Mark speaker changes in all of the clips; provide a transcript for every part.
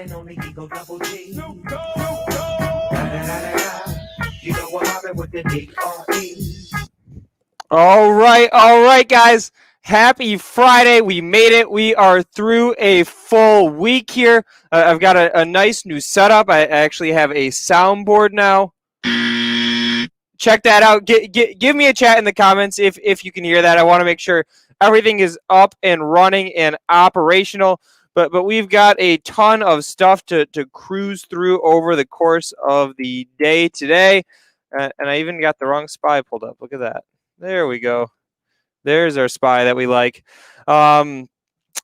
Speaker 1: and only Eagle Double G. Snoop Dogg. You know what happened with the D-R-E.
Speaker 2: All right, guys. Happy Friday. We made it. We are through a full week here. I've got a nice new setup. I actually have a soundboard now. Check that out. Give me a chat in the comments if you can hear that. I want to make sure everything is up and running and operational. But we've got a ton of stuff to cruise through over the course of the day today. And I even got the wrong spy pulled up. Look at that. There we go. There's our spy that we like. But all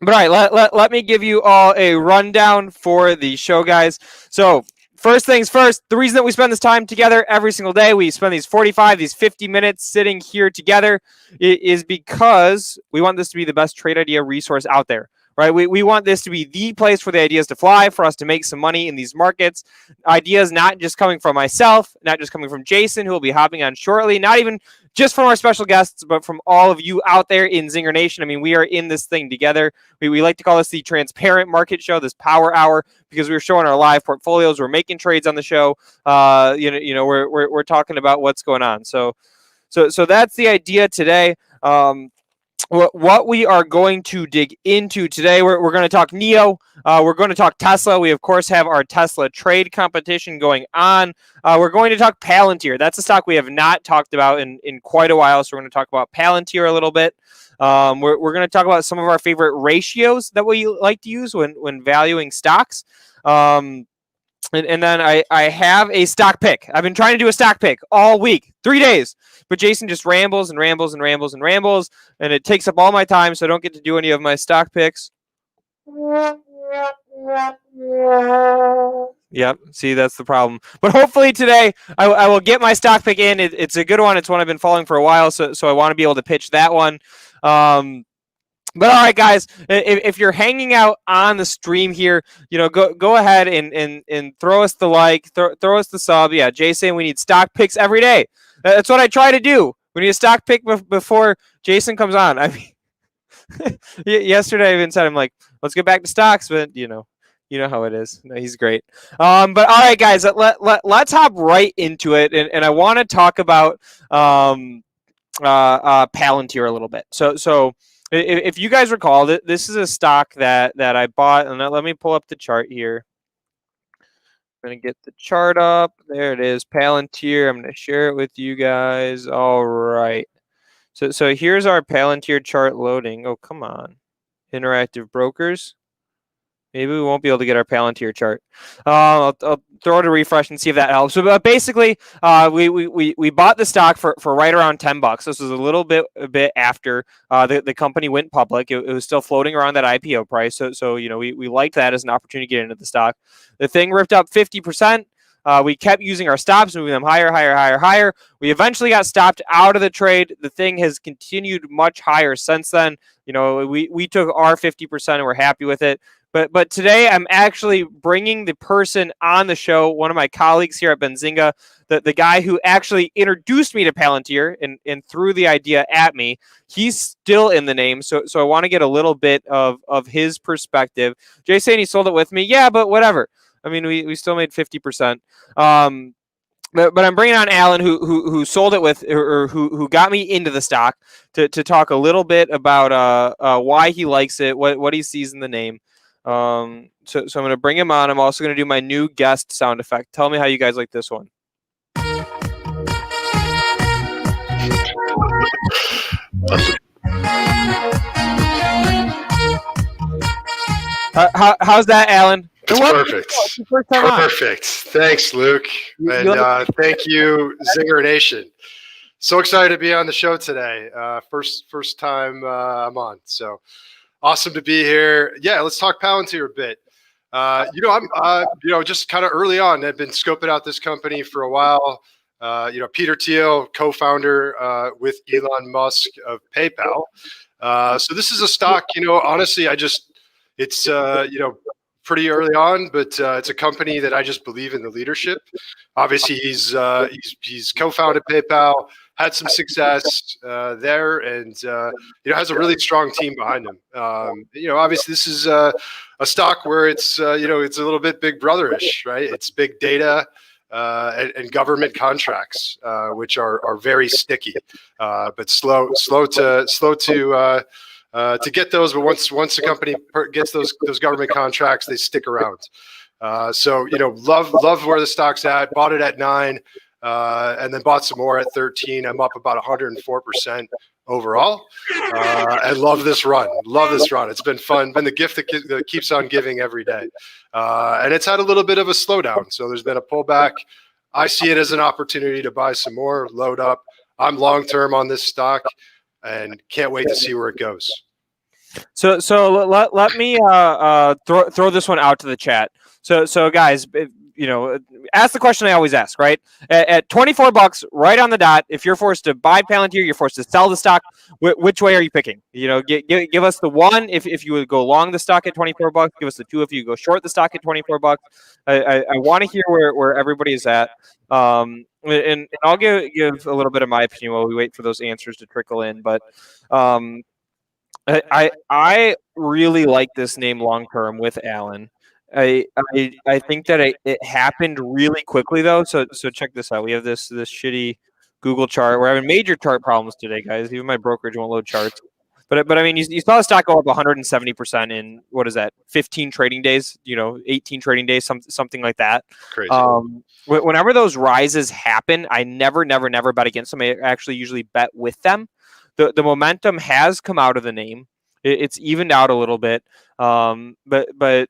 Speaker 2: right, let me give you all a rundown for the show, guys. So first things first, the reason that we spend this time together every single day, we spend these 50 minutes sitting here together, is because we want this to be the best trade idea resource out there. Right, we want this to be the place for the ideas to fly, for us to make some money in these markets. Ideas not just coming from myself, not just coming from Jason, who will be hopping on shortly, not even just from our special guests, but from all of you out there in ZingerNation. I mean, we are in this thing together. We like to call this the transparent market show, this power hour, because we're showing our live portfolios. We're making trades on the show. We're talking about what's going on. So that's the idea today. What we are going to dig into today, we're going to talk NIO. We're going to talk Tesla. We, of course, have our Tesla trade competition going on. We're going to talk Palantir. That's a stock we have not talked about in quite a while, so we're going to talk about Palantir a little bit. We're going to talk about some of our favorite ratios that we like to use when valuing stocks. And then I have a stock pick. I've been trying to do a stock pick all week, 3 days. But Jason just rambles, and it takes up all my time, so I don't get to do any of my stock picks. Yep, see, that's the problem. But hopefully today I will get my stock pick in. It's a good one. It's one I've been following for a while, so I want to be able to pitch that one. But all right, guys, if you're hanging out on the stream here, go ahead and throw us the like, throw us the sub. Yeah, Jason, we need stock picks every day. That's what I try to do. We need a stock pick before Jason comes on. I mean, yesterday I even said, I'm like, let's get back to stocks, but you know how it is. No, he's great. But all right, guys, let's hop right into it, and I want to talk about Palantir a little bit. So if you guys recall, this is a stock that I bought, and let me pull up the chart here. I'm going to get the chart up. There it is, Palantir. I'm going to share it with you guys. All right. So here's our Palantir chart loading. Oh, come on. Interactive brokers. Maybe we won't be able to get our Palantir chart. I'll throw it a refresh and see if that helps. So basically, we bought the stock for right around $10. This was a bit after the company went public. It was still floating around that IPO price. So we liked that as an opportunity to get into the stock. The thing ripped up 50%. We kept using our stops, moving them higher. We eventually got stopped out of the trade. The thing has continued much higher since then. We took our 50% and we're happy with it. But today I'm actually bringing the person on the show, one of my colleagues here at Benzinga, the guy who actually introduced me to Palantir and threw the idea at me. He's still in the name, so I want to get a little bit of his perspective. Jay saying he sold it with me. Yeah, but whatever. I mean, we still made 50%. But I'm bringing on Alan, who sold it with, or who got me into the stock, to talk a little bit about why he likes it, what he sees in the name. So I'm going to bring him on. I'm also going to do my new guest sound effect. Tell me how you guys like this one. How's that, Alan?
Speaker 3: It's perfect. Perfect. Thanks, Luke. And thank you, ZingerNation. So excited to be on the show today. First time I'm on. So awesome to be here. Yeah, let's talk Palantir a bit. I'm just kind of early on. I've been scoping out this company for a while. Peter Thiel, co-founder with Elon Musk of PayPal. So this is a stock, honestly, it's pretty early on, but it's a company that I just believe in the leadership. Obviously, he's co-founded PayPal, had some success there, and has a really strong team behind him. Obviously this is a stock where it's it's a little bit Big Brotherish, right? It's big data and government contracts, which are very sticky, but slow to get those. But once the company gets those government contracts, they stick around. Love where the stock's at. Bought it at 9, and then bought some more at 13. I'm up about 104% overall. I love this run. It's been fun. Been the gift that keeps on giving every day. And it's had a little bit of a slowdown. So there's been a pullback. I see it as an opportunity to buy some more, load up. I'm long-term on this stock and can't wait to see where it goes.
Speaker 2: So let me throw this one out to the chat. So guys, ask the question I always ask, right? At $24, right on the dot, if you're forced to buy Palantir, you're forced to sell the stock. Which way are you picking? Give us the 1 if you would go long the stock at $24. Give us the 2 if you go short the stock at $24. I want to hear where everybody is at. And I'll give a little bit of my opinion while we wait for those answers to trickle in. But I really like this name long term with Alan. I think that it happened really quickly though. So check this out. We have this shitty Google chart. We're having major chart problems today, guys. Even my brokerage won't load charts. But I mean, you saw the stock go up 170% in what is that? 15 trading days. 18 trading days, something like that.
Speaker 3: Crazy.
Speaker 2: Whenever those rises happen, I never bet against them. I actually usually bet with them. The momentum has come out of the name. It's evened out a little bit. But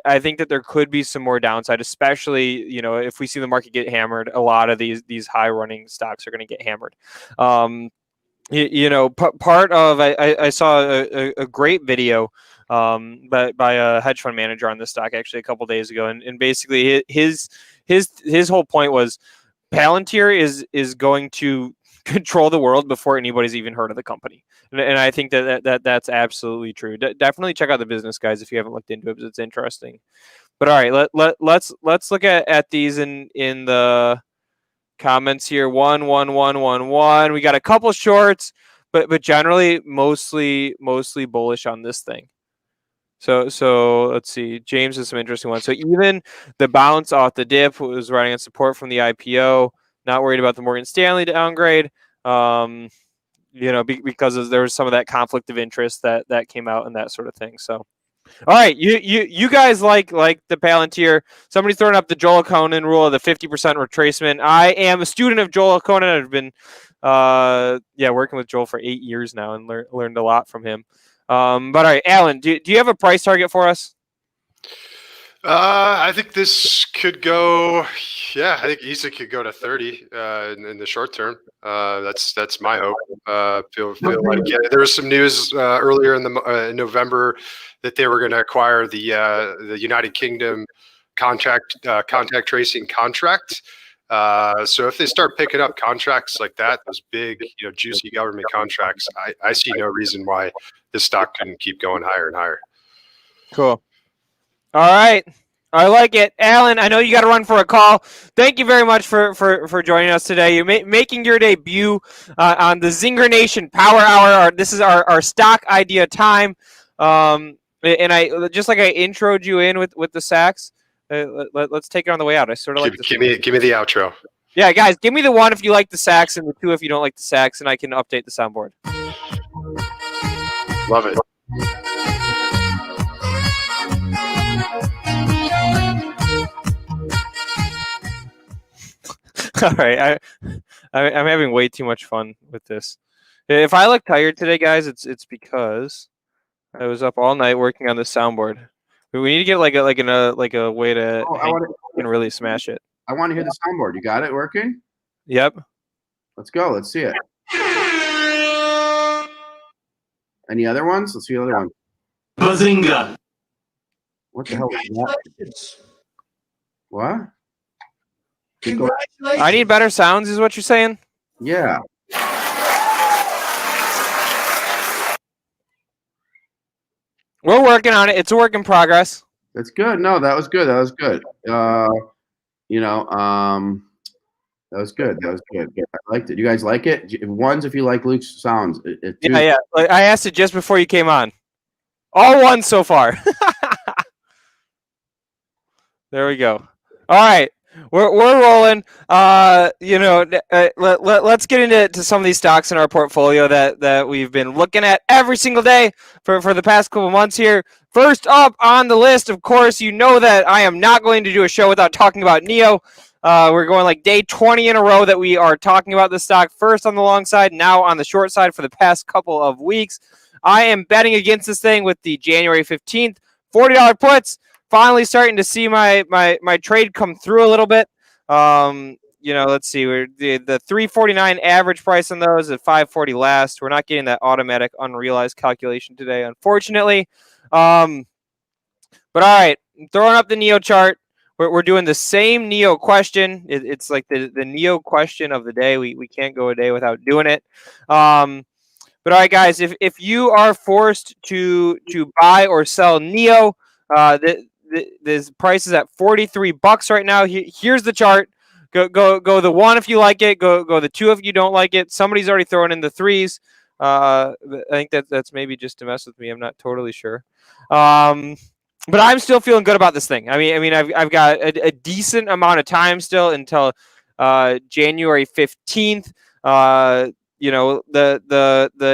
Speaker 2: I think that there could be some more downside, especially, if we see the market get hammered, a lot of these high running stocks are going to get hammered. Part of, I saw a great video by a hedge fund manager on this stock actually a couple days ago. And basically his whole point was Palantir is going to control the world before anybody's even heard of the company. And I think that's absolutely true. Definitely check out the business, guys, if you haven't looked into it, because it's interesting. But all right, let's look at these in the comments here. 1 1 1 1 1. We got a couple shorts, but generally mostly bullish on this thing. So let's see. James has some interesting ones. So even the bounce off the dip was riding on support from the IPO. Not worried about the Morgan Stanley downgrade. Because there was some of that conflict of interest that came out and that sort of thing. So, all right, you guys like the Palantir. Somebody's throwing up the Joel Conan rule of the 50% retracement. I am a student of Joel Conan. I've been working with Joel for 8 years now and learned a lot from him. But all right, Alan, do you have a price target for us?
Speaker 3: I think this could go. I think easily could go to 30 in the short term. That's my hope. Feel like there was some news earlier in November that they were going to acquire the United Kingdom contact tracing contract. So if they start picking up contracts like that, those big juicy government contracts, I see no reason why this stock couldn't keep going higher and higher.
Speaker 2: Cool. All right. I like it. Alan, I know you got to run for a call. Thank you very much for joining us today. You're making your debut on the ZingerNation Power Hour. This is our stock idea time. And I just like I introed you in with the sacks. Let's take it on the way out. I sort of like this.
Speaker 3: Give me the outro.
Speaker 2: Yeah, guys, give me the 1 if you like the sacks and the 2 if you don't like the sacks, and I can update the soundboard.
Speaker 3: Love it.
Speaker 2: All right, I'm having way too much fun with this. If I look tired today, guys, it's because I was up all night working on the soundboard. We need to get like a way to and really smash it.
Speaker 4: I want to hear the soundboard. You got it working?
Speaker 2: Yep.
Speaker 4: Let's go. Let's see it. Any other ones? Let's see the other one.
Speaker 1: Bazinga.
Speaker 4: What the hell is that? What?
Speaker 2: I need better sounds, is what you're saying?
Speaker 4: Yeah.
Speaker 2: We're working on it. It's a work in progress.
Speaker 4: That's good. No, that was good. That was good. That was good. That was good. Yeah, I liked it. You guys like it? Ones if you like Luke's sounds.
Speaker 2: Yeah, yeah. Like, I asked it just before you came on. All ones so far. There we go. All right. We're rolling. Let's get into some of these stocks in our portfolio that we've been looking at every single day for the past couple months here. First up on the list, of course, you know that I am not going to do a show without talking about NIO. We're going like day 20 in a row that we are talking about the stock, first on the long side, now on the short side for the past couple of weeks. I am betting against this thing with the January 15th $40 puts. Finally starting to see my trade come through a little bit. Let's see. We're the 349 average price on those at 540 last. We're not getting that automatic unrealized calculation today, unfortunately. But all right, throwing up the NIO chart. We're doing the same NIO question. It's like the NIO question of the day. We can't go a day without doing it. But all right, guys, if you are forced to buy or sell NIO, this price is at $43 right now. Here's the chart. Go the one if you like it. Go the two if you don't like it. Somebody's already throwing in the threes. I think that's maybe just to mess with me. I'm not totally sure. But I'm still feeling good about this thing. I mean, I've got a decent amount of time still until January 15th. The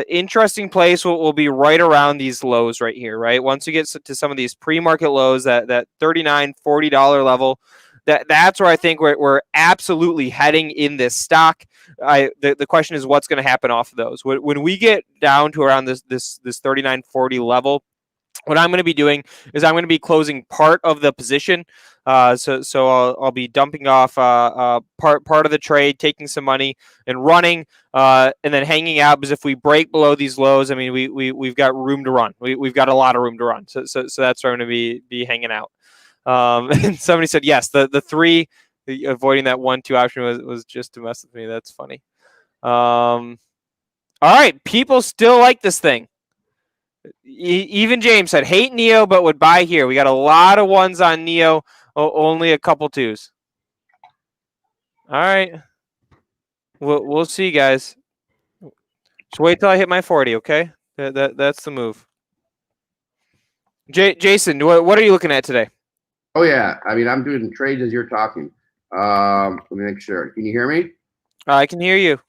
Speaker 2: interesting place will be right around these lows right here, right? Once you get to some of these pre-market lows, that $39, $40 level, that's where I think we're absolutely heading in this stock. The question is what's going to happen off of those. When we get down to around this $39, $40 level, what I'm going to be doing is I'm going to be closing part of the position. So I'll be dumping off part of the trade, taking some money and running, and then hanging out, because if we break below these lows, I mean, we've got room to run. We've got a lot of room to run. So that's where I'm going to be hanging out. And somebody said, yes, the three, avoiding that 1-2 option was just to mess with me. That's funny. All right. People still like this thing. Even James said, hate NIO, but would buy here. We got a lot of ones on NIO, only a couple twos. All right. We'll see, guys. Just wait till I hit my 40, okay? That's the move. Jason, what are you looking at today?
Speaker 4: Oh, yeah. I mean, I'm doing trades as you're talking. Let me make sure. Can you hear me?
Speaker 2: I can hear you.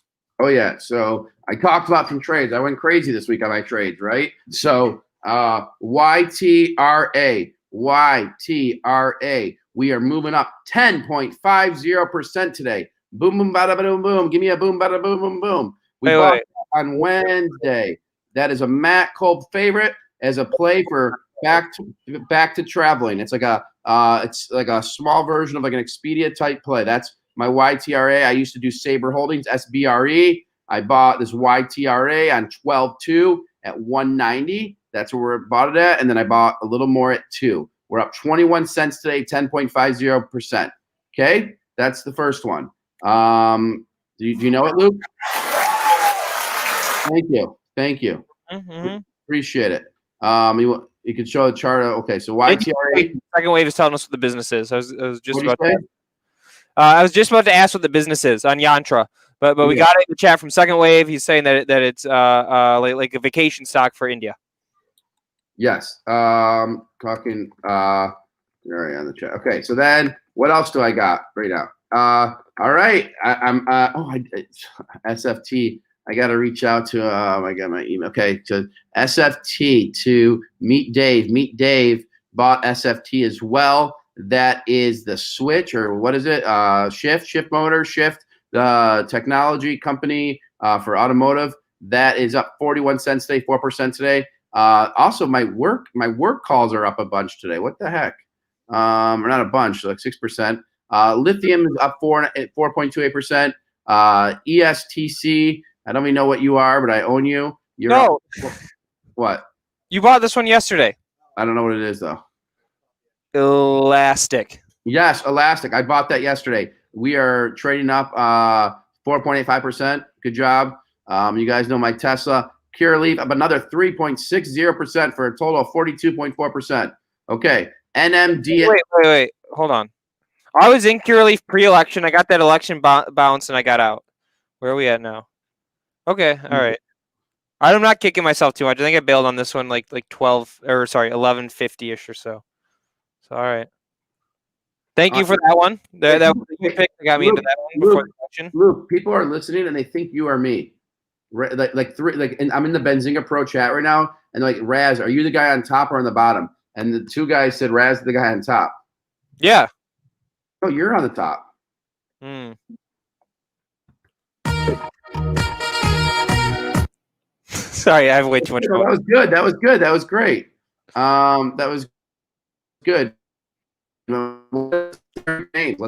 Speaker 4: Oh, yeah. So I talked about some trades. I went crazy this week on my trades, right? So YTRA. We are moving up 10.50% today. Boom, boom, bada, boom, boom. Give me a boom, bada, boom, boom, boom. We bought on Wednesday. That is a Matt Kolb favorite as a play for back to traveling. It's like a small version of like an Expedia type play. That's my YTRA. I used to do Sabre Holdings, SBRE. I bought this YTRA on 12.2 at 190. That's where we bought it at. And then I bought a little more at 2. We're up 21 cents today, 10.50%. Okay, that's the first one. Do you know it, Luke? Thank you.
Speaker 2: Mm-hmm.
Speaker 4: Appreciate it. You can show the chart. Okay, so YTRA.
Speaker 2: Second wave is telling us what the business is. I was just about to. I was just about to ask what the business is on Yantra, but we got it in the chat from Second Wave. He's saying that it's like a vacation stock for India.
Speaker 4: Yes. Talking. All right, on the chat. Okay, so then what else do I got right now? All right. SFT. I got to reach out to. I got my email. Okay, to SFT to meet Dave. Meet Dave bought SFT as well. That is the Switch, or what is it? Shift Motor, technology company for automotive. That is up 41 cents today, 4% today. Also, my work calls are up a bunch today. What the heck? Or not a bunch, like 6%. Lithium is up 4.28%. ESTC. I don't even know what you are, but I own you. You're what?
Speaker 2: You bought this one yesterday.
Speaker 4: I don't know what it is though.
Speaker 2: Elastic.
Speaker 4: Yes, Elastic. I bought that yesterday. We are trading up 4.85%. Good job. You guys know my Tesla. Curaleaf up another 3.60% for a total of 42.4%. Okay. NMD.
Speaker 2: Wait. Hold on. I was in Curaleaf pre-election. I got that election bounce, and I got out. Where are we at now? Okay, all right. I'm not kicking myself too much. I think I bailed on this one like 11:50ish or so. So all right. Thank you for that one. That was the pick that got me into that one before the election.
Speaker 4: Luke, people are listening and they think you are me. And I'm in the Benzinga Pro chat right now, and like, Raz, are you the guy on top or on the bottom? And the two guys said Raz is the guy on top.
Speaker 2: Yeah.
Speaker 4: Oh, you're on the top.
Speaker 2: Sorry, I have way too much.
Speaker 4: That was good. That was good. That was great. That was good. Let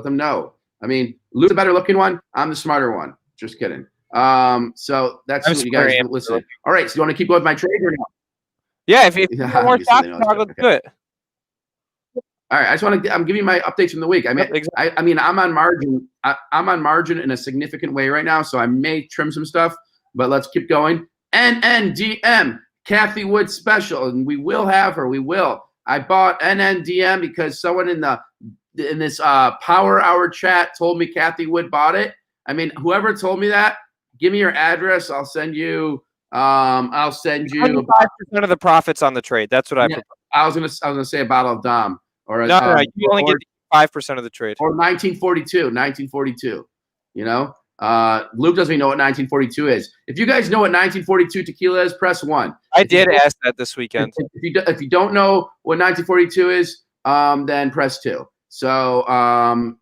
Speaker 4: them know. I mean, Lou's the better looking one. I'm the smarter one. Just kidding. So that's what you guys listen. All right. So you want to keep going with my trade or no?
Speaker 2: Yeah. If you more stocks, let's do it.
Speaker 4: All right. I just want to. I'm giving you my updates from the week. I mean, I'm on margin. I'm on margin in a significant way right now, so I may trim some stuff. But let's keep going. NNDM, Kathy Wood special, and we will have her. We will. I bought NNDM because someone in this Power Hour chat told me Kathy Wood bought it. I mean, whoever told me that, give me your address. I'll send you. 25%
Speaker 2: of the profits on the trade. That's what
Speaker 4: I was gonna say a bottle of Dom or
Speaker 2: no, you only get 5% of the trade.
Speaker 4: Or 1942. You know. Luke doesn't even know what 1942 is. If you guys know what 1942 tequila is, press 1.
Speaker 2: I did ask that this weekend.
Speaker 4: If you don't know what 1942 is, then press 2. So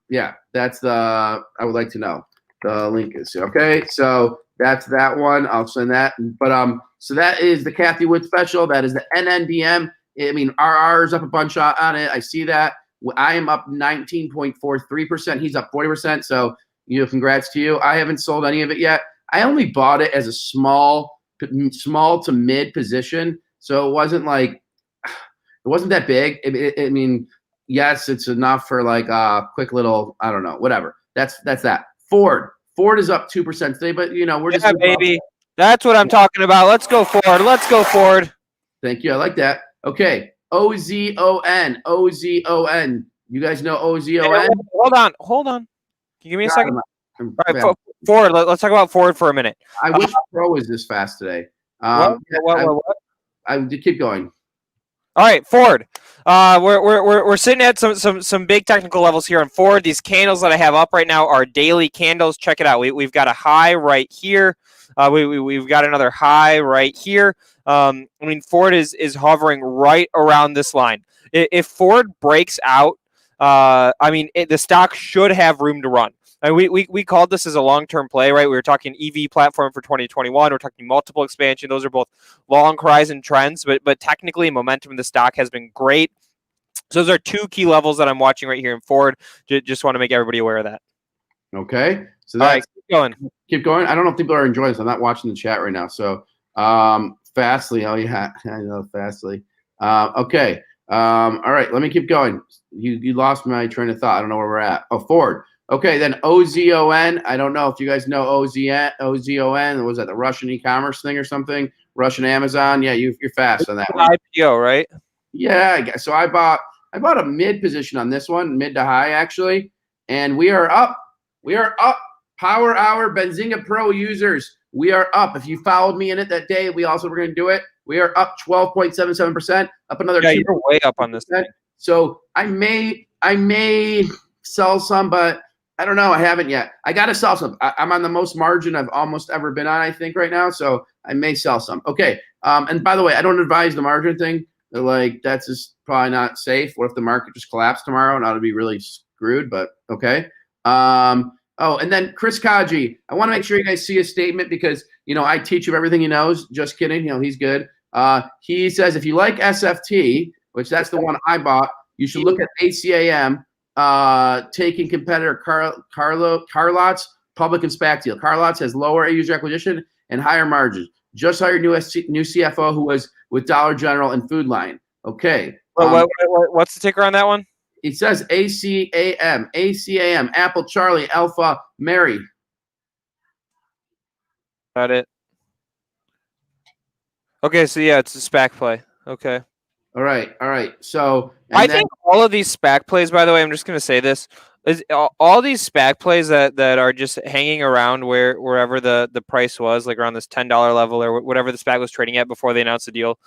Speaker 4: yeah, that's the I would like to know. The link is okay. So that's that one. I'll send that. But so that is the Kathy Wood special. That is the NNDM. I mean, RR is up a bunch on it. I see that. I am up 19.43%. He's up 40%. So congrats to you. I haven't sold any of it yet. I only bought it as a small to mid position, so it wasn't that big. I mean, yes, it's enough for like a quick little, I don't know, whatever. That's that. Ford is up 2% today, but we're just
Speaker 2: baby. That's what I'm talking about. Let's go Ford. Let's go Ford.
Speaker 4: Thank you. I like that. Okay, OZON. You guys know OZON?
Speaker 2: Hey, hold on. Can you give me a second? All right, Ford. Let's talk about Ford for a minute.
Speaker 4: I wish Pro was this fast today.
Speaker 2: What?
Speaker 4: I keep going.
Speaker 2: All right, Ford. We're sitting at some big technical levels here on Ford. These candles that I have up right now are daily candles. Check it out. We've got a high right here. We've got another high right here. I mean, Ford is hovering right around this line. If Ford breaks out, the stock should have room to run. And we called this as a long-term play, right? We were talking EV platform for 2021. We're talking multiple expansion. Those are both long horizon trends, but technically momentum in the stock has been great. So those are two key levels that I'm watching right here in Ford. Just want to make everybody aware of that.
Speaker 4: Okay. So
Speaker 2: all right,
Speaker 4: keep going. I don't know if people are enjoying this. I'm not watching the chat right now. So Fastly. Oh yeah, I know Fastly. Okay. All right. Let me keep going. You lost my train of thought. I don't know where we're at. Oh, Ford. Okay, then OZON. I don't know if you guys know OZON. Was that the Russian e-commerce thing or something? Russian Amazon. Yeah, you're fast on that one.
Speaker 2: IPO, right?
Speaker 4: Yeah, I guess. So I bought a mid position on this one, mid to high actually, and we are up. We are up. Power Hour Benzinga Pro users. We are up. If you followed me in it that day, we also were going to do it. We are up 12.77%, up another.
Speaker 2: Yeah, you're way up on this thing.
Speaker 4: So I may sell some, but I don't know. I haven't yet. I got to sell some. I'm on the most margin I've almost ever been on, I think, right now. So I may sell some. Okay. And by the way, I don't advise the margin thing. Like, that's just probably not safe. What if the market just collapsed tomorrow? And I would be really screwed, but okay. Oh, and then Chris Kaji. I want to make sure you guys see his statement because, I teach him everything he knows. Just kidding. He's good. He says, if you like SFT, which that's the one I bought, you should look at ACAM. Taking competitor Carlot's public and SPAC deal. Carlot's has lower user acquisition and higher margins. Just hired new CFO who was with Dollar General and Food Line. Okay.
Speaker 2: What's the ticker on that one?
Speaker 4: It says ACAM, Apple, Charlie, Alpha, Mary.
Speaker 2: Got it. Okay, so yeah, it's a SPAC play. Okay.
Speaker 4: All right. So
Speaker 2: I think all of these SPAC plays, by the way, I'm just going to say this. all these SPAC plays that are just hanging around wherever the price was, like around this $10 level or whatever the SPAC was trading at before they announced the deal.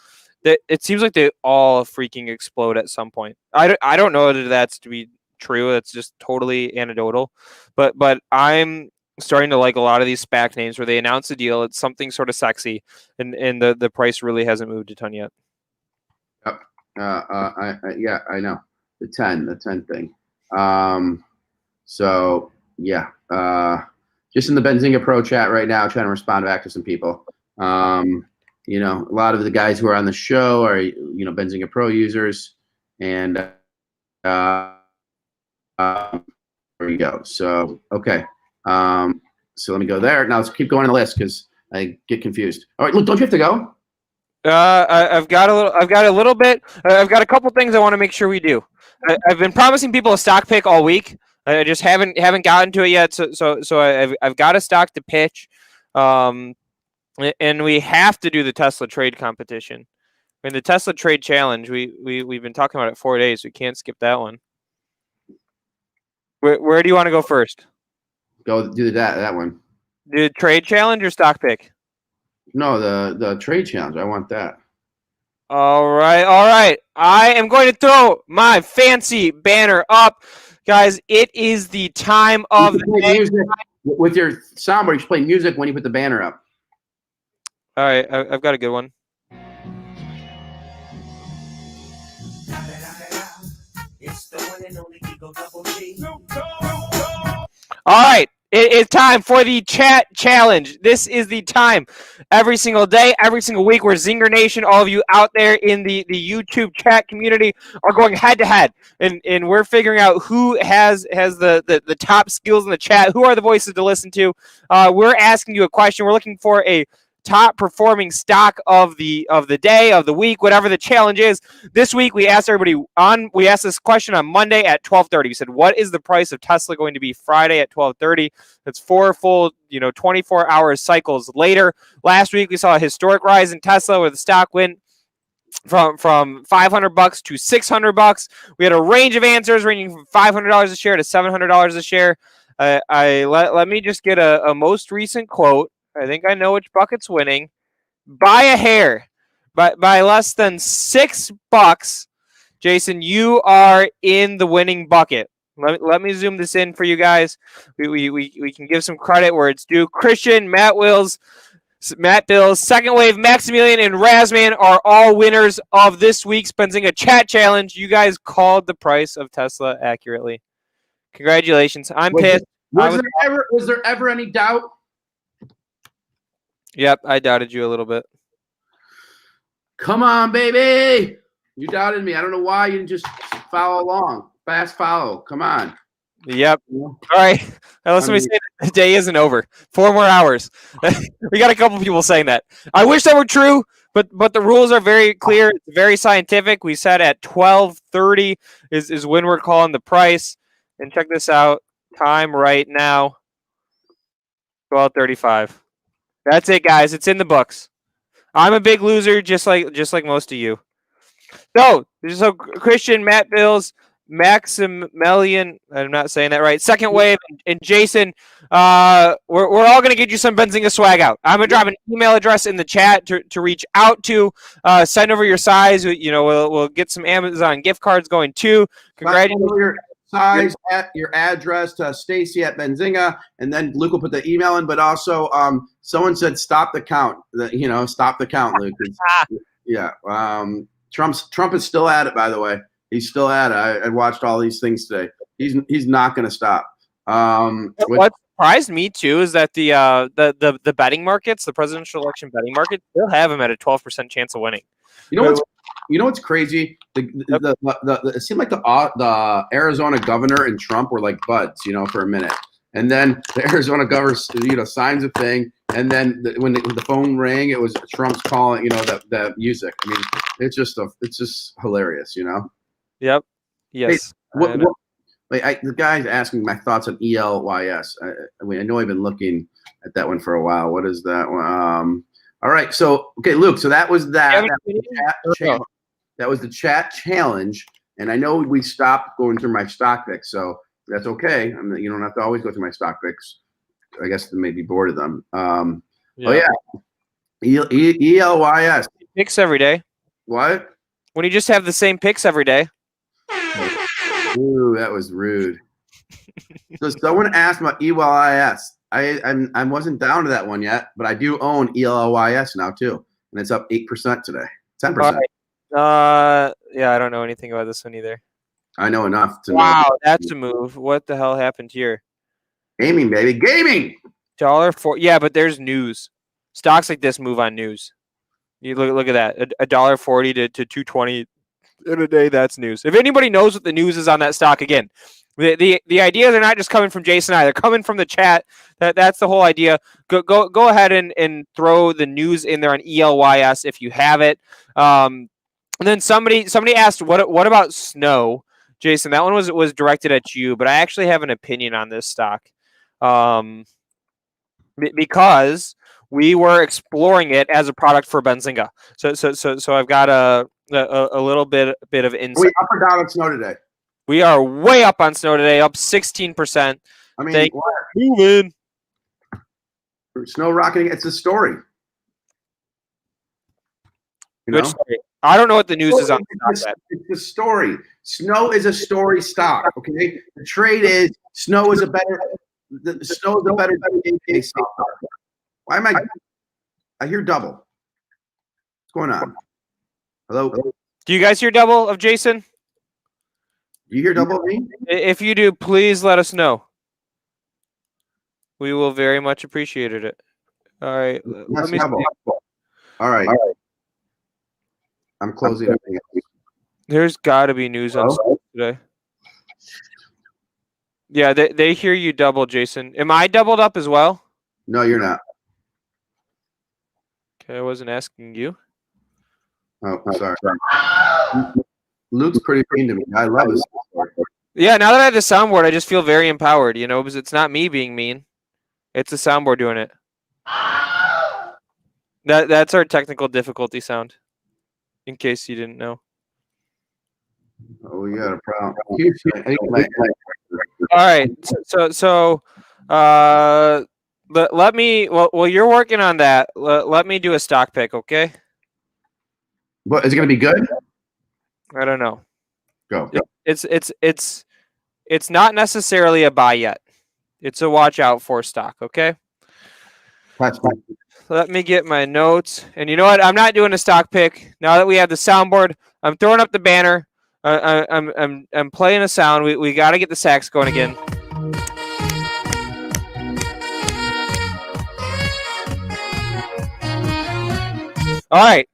Speaker 2: That it seems like they all freaking explode at some point. I don't know whether that's to be true. That's just totally anecdotal, but I'm starting to like a lot of these SPAC names where they announce a deal. It's something sort of sexy, and the price really hasn't moved a ton yet.
Speaker 4: Yep. Yeah, I know the 10 thing. So yeah, just in the Benzinga Pro chat right now, trying to respond back to some people. You know, a lot of the guys who are on the show are, you know, Benzinga Pro users, and there you go. So okay, so let me go there. Now let's keep going on the list because I get confused. All right, look, don't you have to go?
Speaker 2: I've got a little bit. I've got a couple things I want to make sure we do. I've been promising people a stock pick all week. I just haven't gotten to it yet. So I've got a stock to pitch, and we have to do the Tesla trade competition. I mean, the Tesla trade challenge. We've been talking about it 4 days. We can't skip that one. Where do you want to go first?
Speaker 4: Go do that one.
Speaker 2: The trade challenge or stock pick?
Speaker 4: No, the trade challenge. I want that.
Speaker 2: All right. I am going to throw my fancy banner up. Guys, it is the time of the day.
Speaker 4: With your soundboard, you should play music when you put the banner up.
Speaker 2: All right, I've got a good one. All right. It is time for the chat challenge. This is the time every single day, every single week where ZingerNation, all of you out there in the YouTube chat community are going head to head. And we're figuring out who has the top skills in the chat, who are the voices to listen to. We're asking you a question. We're looking for a top performing stock of the day, of the week, whatever the challenge is. This week we asked everybody we asked this question on Monday at 12:30. We said, what is the price of Tesla going to be Friday at 12:30? That's 4 full 24-hour cycles later. Last week we saw a historic rise in Tesla where the stock went from $500 to $600. We had a range of answers ranging from $500 a share to $700 a share. Let me just get a most recent quote. I think I know which bucket's winning. By a hair. By less than $6. Jason, you are in the winning bucket. Let me zoom this in for you guys. We can give some credit where it's due. Christian, Matt Bills, Second Wave, Maximilian, and Razman are all winners of this week's Benzinga Chat Challenge. You guys called the price of Tesla accurately. Congratulations. I'm pissed.
Speaker 4: Was there ever any doubt?
Speaker 2: Yep, I doubted you a little bit.
Speaker 4: Come on, baby. You doubted me. I don't know why you didn't just follow along. Fast follow. Come on.
Speaker 2: Yep. All right. Now, let me say the day isn't over. 4 more hours. We got a couple people saying that. I wish that were true, but the rules are very clear. It's very scientific. We said at 12:30 is when we're calling the price. And check this out. Time right now. 12:35. That's it, guys. It's in the books. I'm a big loser, just like most of you. So Christian, Matt Bills, Maximilian, I'm not saying that right, Second Wave, and Jason, we're all going to get you some Benzinga swag out. I'm going to drop an email address in the chat to reach out to. Send over your size. We'll get some Amazon gift cards going too. Congratulations.
Speaker 4: Size at your address to Stacy at Benzinga, and then Luke will put the email in. But also, someone said stop the count. Stop the count, Luke. Yeah. Trump is still at it. By the way, he's still at it. I watched all these things today. He's not going to stop.
Speaker 2: What surprised me too is that the betting markets, the presidential election betting market, still have him at a 12% chance of winning.
Speaker 4: You know what's crazy? It seemed like the Arizona governor and Trump were like buds, for a minute, and then the Arizona governor, signs a thing, and then when the phone rang, it was Trump's calling, that music. I mean, it's just hilarious,
Speaker 2: Yep. Yes.
Speaker 4: Hey, the guy's asking my thoughts on ELYS. I know I've been looking at that one for a while. What is that one? All right, so okay, Luke. So that was that. That was the chat challenge, and I know we stopped going through my stock picks. So That's okay. You don't have to always go through my stock picks. I guess they may be bored of them. Oh yeah, ELYS
Speaker 2: Picks every day.
Speaker 4: What?
Speaker 2: When you just have the same picks every day.
Speaker 4: Ooh, that was rude. So someone asked about ELYS. I wasn't down to that one yet, but I do own ELYS now too, and it's up 8% today. 10%.
Speaker 2: Yeah, I don't know anything about this one either.
Speaker 4: I know enough to know.
Speaker 2: Wow, that's a move. What the hell happened here?
Speaker 4: Gaming, baby, gaming.
Speaker 2: $1.04. Yeah, but there's news. Stocks like this move on news. You look at that. $1.40 to 220 in a day. That's news. If anybody knows what the news is on that stock, again, the ideas are not just coming from Jason and I. They're coming from the chat. That's the whole idea. Go ahead and throw the news in there on ELYS if you have it. And then somebody asked, what about snow? Jason, that one was directed at you, but I actually have an opinion on this stock. Because we were exploring it as a product for Benzinga. So I've got a little bit of insight.
Speaker 4: Are we up or down on snow today?
Speaker 2: We are way up on snow today, up 16%.
Speaker 4: I mean,
Speaker 2: moving.
Speaker 4: Snow rocketing. It's a story.
Speaker 2: Good story. I don't know what the news is on
Speaker 4: that. It's a story. Snow is a story stock. Okay, the trade is snow is a better. The snow is a better stock. Why am I hear double? What's going on? Hello?
Speaker 2: Do you guys hear double of Jason?
Speaker 4: Do you hear double of me?
Speaker 2: If you do, please let us know. We will very much appreciate it. All right. Let me
Speaker 4: All right. I'm closing everything else.
Speaker 2: There's got to be news on today. Yeah, they hear you double, Jason. Am I doubled up as well?
Speaker 4: No, you're not.
Speaker 2: Okay, I wasn't asking you.
Speaker 4: Oh, sorry. Luke's pretty mean to me. I love this.
Speaker 2: Yeah, now that I have the soundboard, I just feel very empowered, because it's not me being mean. It's the soundboard doing it. That's our technical difficulty sound, in case you didn't know.
Speaker 4: Oh, you got a problem.
Speaker 2: All right, so let me. Well, you're working on that. Let me do a stock pick, okay?
Speaker 4: What is it going to be good?
Speaker 2: I don't know.
Speaker 4: Go.
Speaker 2: It's not necessarily a buy yet. It's a watch out for stock, okay? Let me get my notes. And you know what? I'm not doing a stock pick. Now that we have the soundboard, I'm throwing up the banner. I'm playing a sound. We got to get the sax going again. All right.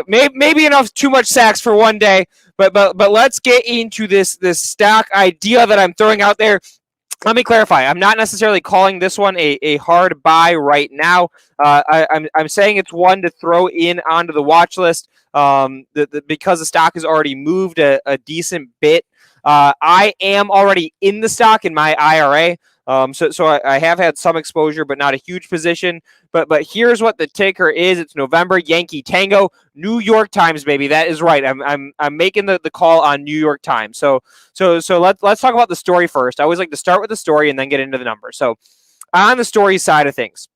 Speaker 2: Maybe enough too much sax for one day, but let's get into this stock idea that I'm throwing out there. Let me clarify. I'm not necessarily calling this one a hard buy right now. I'm saying it's one to throw in onto the watch list because the stock has already moved a decent bit. I am already in the stock in my IRA. So I have had some exposure, but not a huge position. But here's what the ticker is. It's November Yankee Tango, New York Times, baby. That is right. I'm making the call on New York Times. So let's talk about the story first. I always like to start with the story and then get into the numbers. So on the story side of things,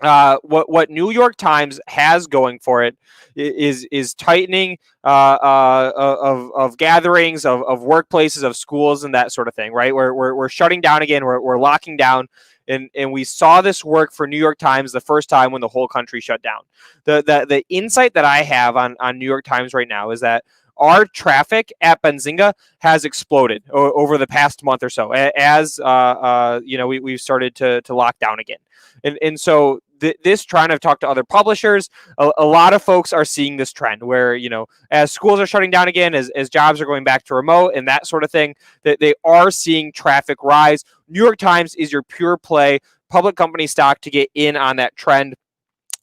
Speaker 2: what New York Times has going for it is tightening of gatherings, of workplaces, of schools, and that sort of thing, right? We're shutting down again. We're locking down. And we saw this work for New York Times the first time when the whole country shut down. The insight that I have on New York Times right now is that our traffic at Benzinga has exploded over the past month or so as we've started to lock down again. And so this trend, I've talked to other publishers, a lot of folks are seeing this trend where, as schools are shutting down again, as jobs are going back to remote and that sort of thing, that they are seeing traffic rise. New York Times is your pure play public company stock to get in on that trend.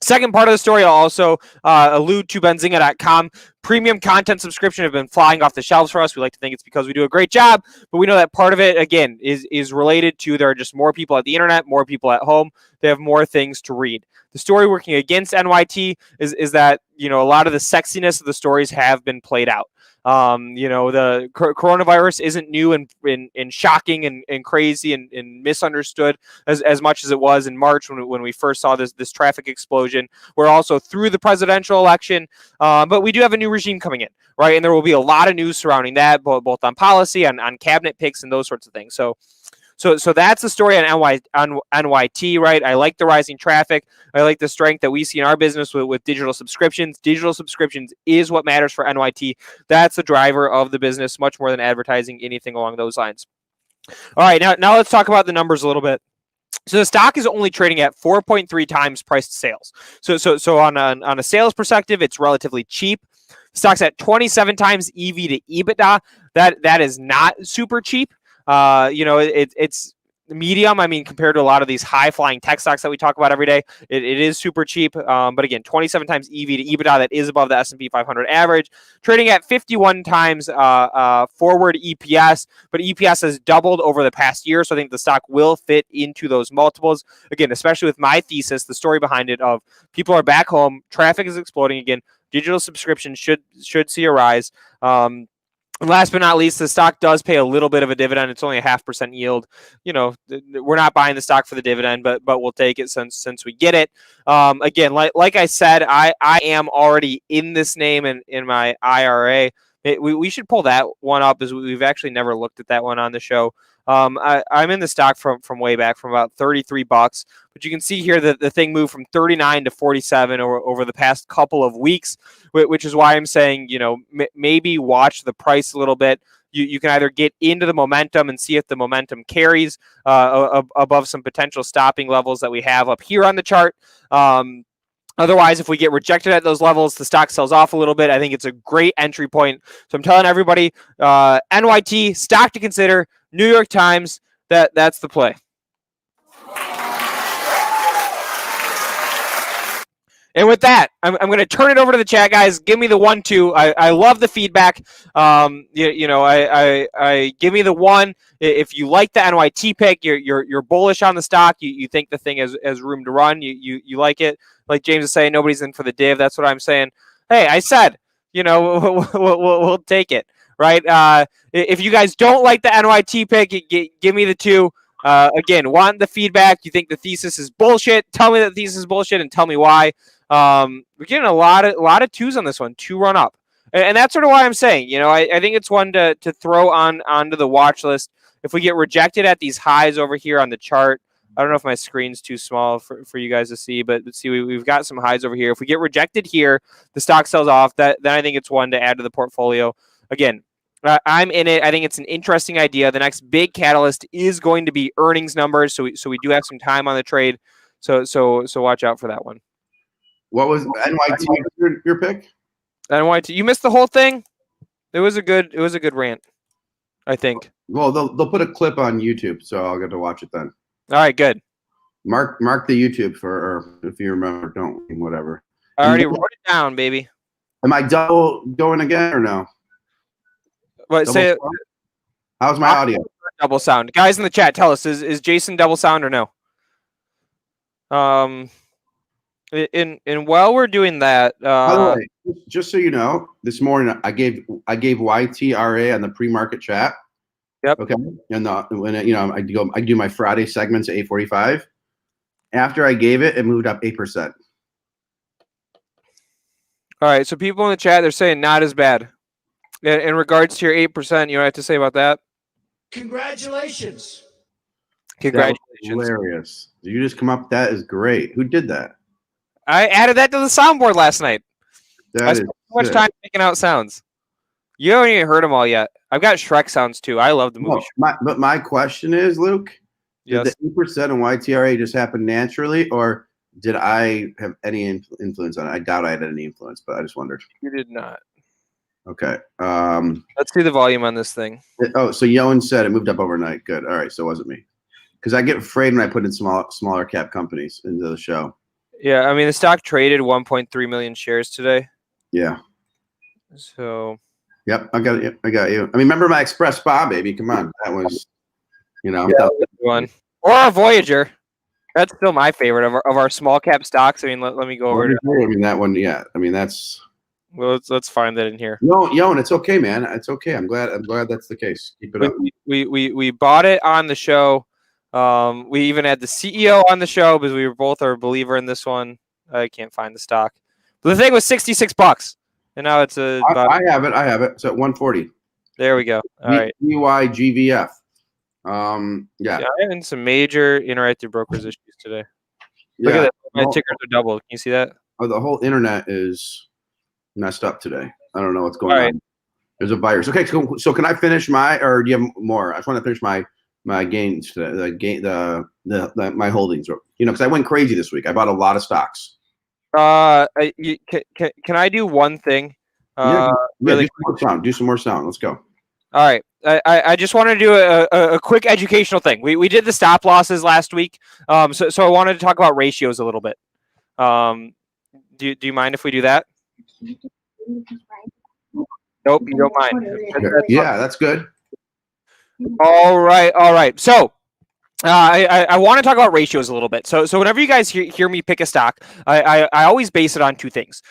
Speaker 2: Second part of the story, I'll also allude to Benzinga.com. Premium content subscription have been flying off the shelves for us. We like to think it's because we do a great job, but we know that part of it, again, is related to there are just more people at the internet, more people at home. They have more things to read. The story working against NYT is that, a lot of the sexiness of the stories have been played out. The coronavirus isn't new and shocking and crazy and misunderstood as much as it was in March when we first saw this traffic explosion. We're also through the presidential election, but we do have a new regime coming in, right? And there will be a lot of news surrounding that, both on policy, on cabinet picks, and those sorts of things. So that's the story on NYT, right? I like the rising traffic. I like the strength that we see in our business with digital subscriptions. Digital subscriptions is what matters for NYT. That's the driver of the business, much more than advertising, anything along those lines. All right, now let's talk about the numbers a little bit. So the stock is only trading at 4.3 times price to sales. So on a sales perspective, it's relatively cheap. Stock's at 27 times EV to EBITDA. That is not super cheap. It's medium. I mean, compared to a lot of these high flying tech stocks that we talk about every day, it is super cheap. But again, 27 times EV to EBITDA, that is above the S&P 500 average, trading at 51 times forward EPS, but EPS has doubled over the past year. So I think the stock will fit into those multiples. Again, especially with my thesis, the story behind it of people are back home, traffic is exploding again, digital subscriptions should see a rise. And last but not least, the stock does pay a little bit of a dividend. It's only a 0.5% yield. We're not buying the stock for the dividend, but we'll take it since we get it. Again, like I said, I am already in this name in my IRA. We should pull that one up, as we've actually never looked at that one on the show. I'm in the stock from way back, from about $33, but you can see here that the thing moved from 39 to 47 over the past couple of weeks, which is why I'm saying, maybe watch the price a little bit. You can either get into the momentum and see if the momentum carries above some potential stopping levels that we have up here on the chart. Otherwise, if we get rejected at those levels, the stock sells off a little bit. I think it's a great entry point. So I'm telling everybody, NYT, stock to consider, New York Times, that's the play. And with that, I'm going to turn it over to the chat, guys. Give me the 1-2. I love the feedback. I give me the 1. If you like the NYT pick, you're bullish on the stock. You think the thing has room to run. You like it. Like James is saying, nobody's in for the div. That's what I'm saying. Hey, I said, we'll take it, right? If you guys don't like the NYT pick, give me the 2. Again, want the feedback. You think the thesis is bullshit? Tell me that the thesis is bullshit and tell me why. We're getting a lot of 2s on this one, 2 run up, and that's sort of why I'm saying, I think it's one to throw onto the watch list. If we get rejected at these highs over here on the chart, I don't know if my screen's too small for you guys to see, but see, we've got some highs over here. If we get rejected here, the stock sells off. Then I think it's one to add to the portfolio. Again, I'm in it. I think it's an interesting idea. The next big catalyst is going to be earnings numbers. So we do have some time on the trade. So watch out for that one.
Speaker 4: What was NYT your pick?
Speaker 2: NYT. You missed the whole thing. It was a good rant, I think.
Speaker 4: Well, they'll put a clip on YouTube, so I'll get to watch it then.
Speaker 2: All right, good.
Speaker 4: Mark the YouTube or if you remember, don't whatever.
Speaker 2: I already wrote it down, baby.
Speaker 4: Am I double going again or no?
Speaker 2: What say it?
Speaker 4: How's my audio?
Speaker 2: Double sound. Guys in the chat, tell us, is Jason double sound or no? And while we're doing that,
Speaker 4: by the way, just so you know, this morning I gave YTRA on the pre-market chat.
Speaker 2: Yep.
Speaker 4: Okay. And I do my Friday segments at 8:45. After I gave it, it moved up 8%.
Speaker 2: All right. So people in the chat, they're saying not as bad. In regards to your 8%, you don't have to say about that.
Speaker 1: Congratulations.
Speaker 2: Congratulations.
Speaker 4: Hilarious. Did you just come up? That is great. Who did that?
Speaker 2: I added that to the soundboard last night. I spent too much
Speaker 4: good.
Speaker 2: time making out sounds. You haven't even heard them all yet. I've got Shrek sounds too. I love the movie.
Speaker 4: But my question is, Luke, did
Speaker 2: Yes.
Speaker 4: the 8% on YTRA just happen naturally, or did I have any influence on it? I doubt I had any influence, but I just wondered.
Speaker 2: You did not.
Speaker 4: Okay.
Speaker 2: Let's see the volume on this thing.
Speaker 4: So Yoan said it moved up overnight. Good. All right. So it wasn't me. Because I get afraid when I put in smaller cap companies into the show.
Speaker 2: Yeah, I mean, the stock traded 1.3 million shares today.
Speaker 4: Yeah.
Speaker 2: So.
Speaker 4: Yep, I got you. I mean, remember my Express Spa, baby? Come on, that was,
Speaker 2: Yeah, one. Or our Voyager. That's still my favorite of our small cap stocks. I mean, let me go over it.
Speaker 4: I mean, that one. Yeah. I mean, that's
Speaker 2: Well, let's find that in here.
Speaker 4: No, and it's okay, man. It's okay. I'm glad that's the case. Keep it up.
Speaker 2: We bought it on the show. We even had the CEO on the show because we were both a believer in this one. I can't find the stock, but the thing was $66, and now it's
Speaker 4: I have it. It's at 140.
Speaker 2: There we go. All right.
Speaker 4: YGVF. Yeah,
Speaker 2: I'm having some major interactive brokers issues today.
Speaker 4: Yeah.
Speaker 2: Look at that. My tickers are double. Can you see that?
Speaker 4: Oh, the whole internet is messed up today. I don't know what's going on. There's a virus. Okay, so can I finish or do you have more? I just want to finish my gains today. My holdings. Because I went crazy this week. I bought a lot of stocks.
Speaker 2: Can I do one thing?
Speaker 4: Really do some more sound. Let's go.
Speaker 2: All right. I just want to do a quick educational thing. We did the stop losses last week. So I wanted to talk about ratios a little bit. Do you mind if we do that? Nope, you don't mind.
Speaker 4: Yeah, that's good.
Speaker 2: All right. So I want to talk about ratios a little bit. So whenever you guys hear me pick a stock, I always base it on two things.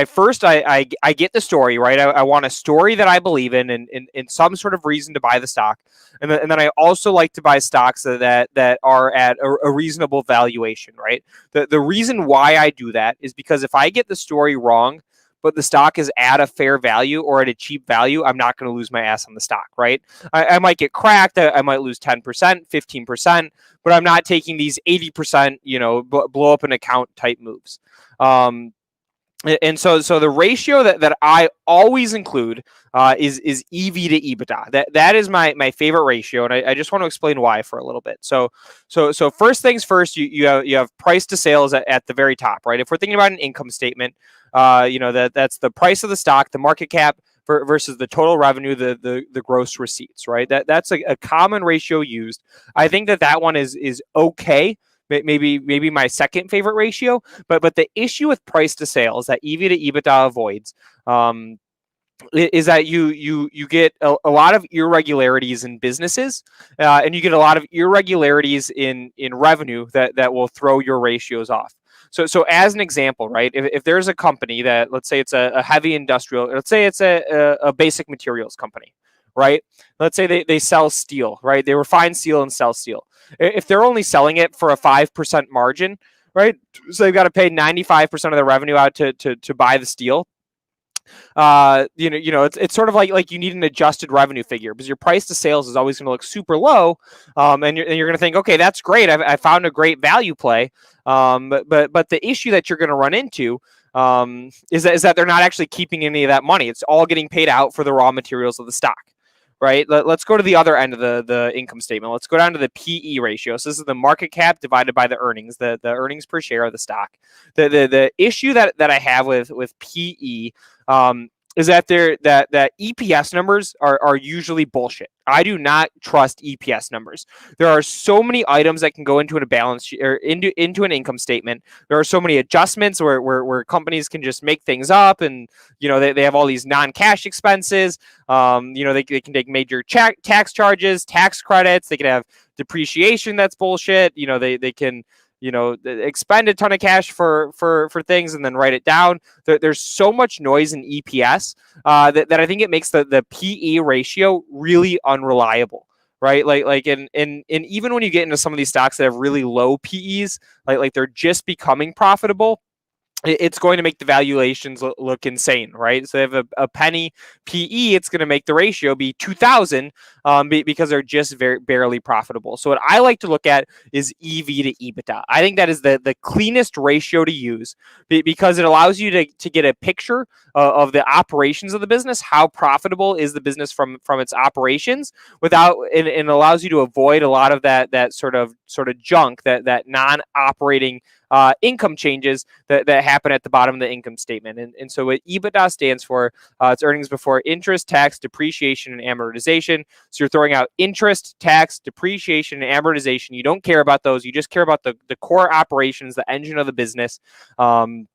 Speaker 2: First, I get the story, right? I want a story that I believe in and some sort of reason to buy the stock. And then I also like to buy stocks that are at a reasonable valuation, right? The reason why I do that is because if I get the story wrong, but the stock is at a fair value or at a cheap value, I'm not going to lose my ass on the stock, right? I might get cracked. I might lose 10%, 15%, but I'm not taking these 80%, blow up an account type moves. And so the ratio that I always include is EV to EBITDA. That is my favorite ratio, and I just want to explain why for a little bit. So first things first, you have price to sales at the very top, right? If we're thinking about an income statement, that's the price of the stock, the market cap versus the total revenue, the gross receipts, right? That's a common ratio used. I think that one is okay. Maybe my second favorite ratio, but the issue with price to sales that EV to EBITDA avoids is that you get a lot of irregularities in businesses, and you get a lot of irregularities in revenue that will throw your ratios off. So as an example, right, if there's a company that, let's say it's a heavy industrial, let's say it's a basic materials company, right? Let's say they sell steel, right? They refine steel and sell steel. If they're only selling it for a 5% margin, right? So they've got to pay 95% of the revenue out to buy the steel. It's sort of like you need an adjusted revenue figure because your price to sales is always going to look super low, and you're going to think, okay, that's great. I found a great value play, but the issue that you're going to run into is that they're not actually keeping any of that money. It's all getting paid out for the raw materials of the stock. Right. Let's go to the other end of the income statement. Let's go down to the PE ratio. So this is the market cap divided by the earnings, the earnings per share of the stock. The issue that I have with PE is that that EPS numbers are usually bullshit. I do not trust EPS numbers. There are so many items that can go into a balance sheet or into an income statement. There are so many adjustments where companies can just make things up, and they have all these non-cash expenses. They can take major tax charges, tax credits. They can have depreciation that's bullshit. They can expend a ton of cash for things and then write it down. There's so much noise in EPS that I think it makes the PE ratio really unreliable, right? And even when you get into some of these stocks that have really low PEs, like they're just becoming profitable, it's going to make the valuations look insane, right? So they have a penny PE, it's going to make the ratio be 2,000 because they're just barely profitable. So what I like to look at is EV to EBITDA. I think that is the cleanest ratio to use because it allows you to get a picture of the operations of the business, how profitable is the business from its operations, without and allows you to avoid a lot of that sort of junk, that non-operating income changes that happen at the bottom of the income statement. And so what EBITDA stands for, it's earnings before interest, tax, depreciation, and amortization. So you're throwing out interest, tax, depreciation, and amortization. You don't care about those. You just care about the core operations, the engine of the business. And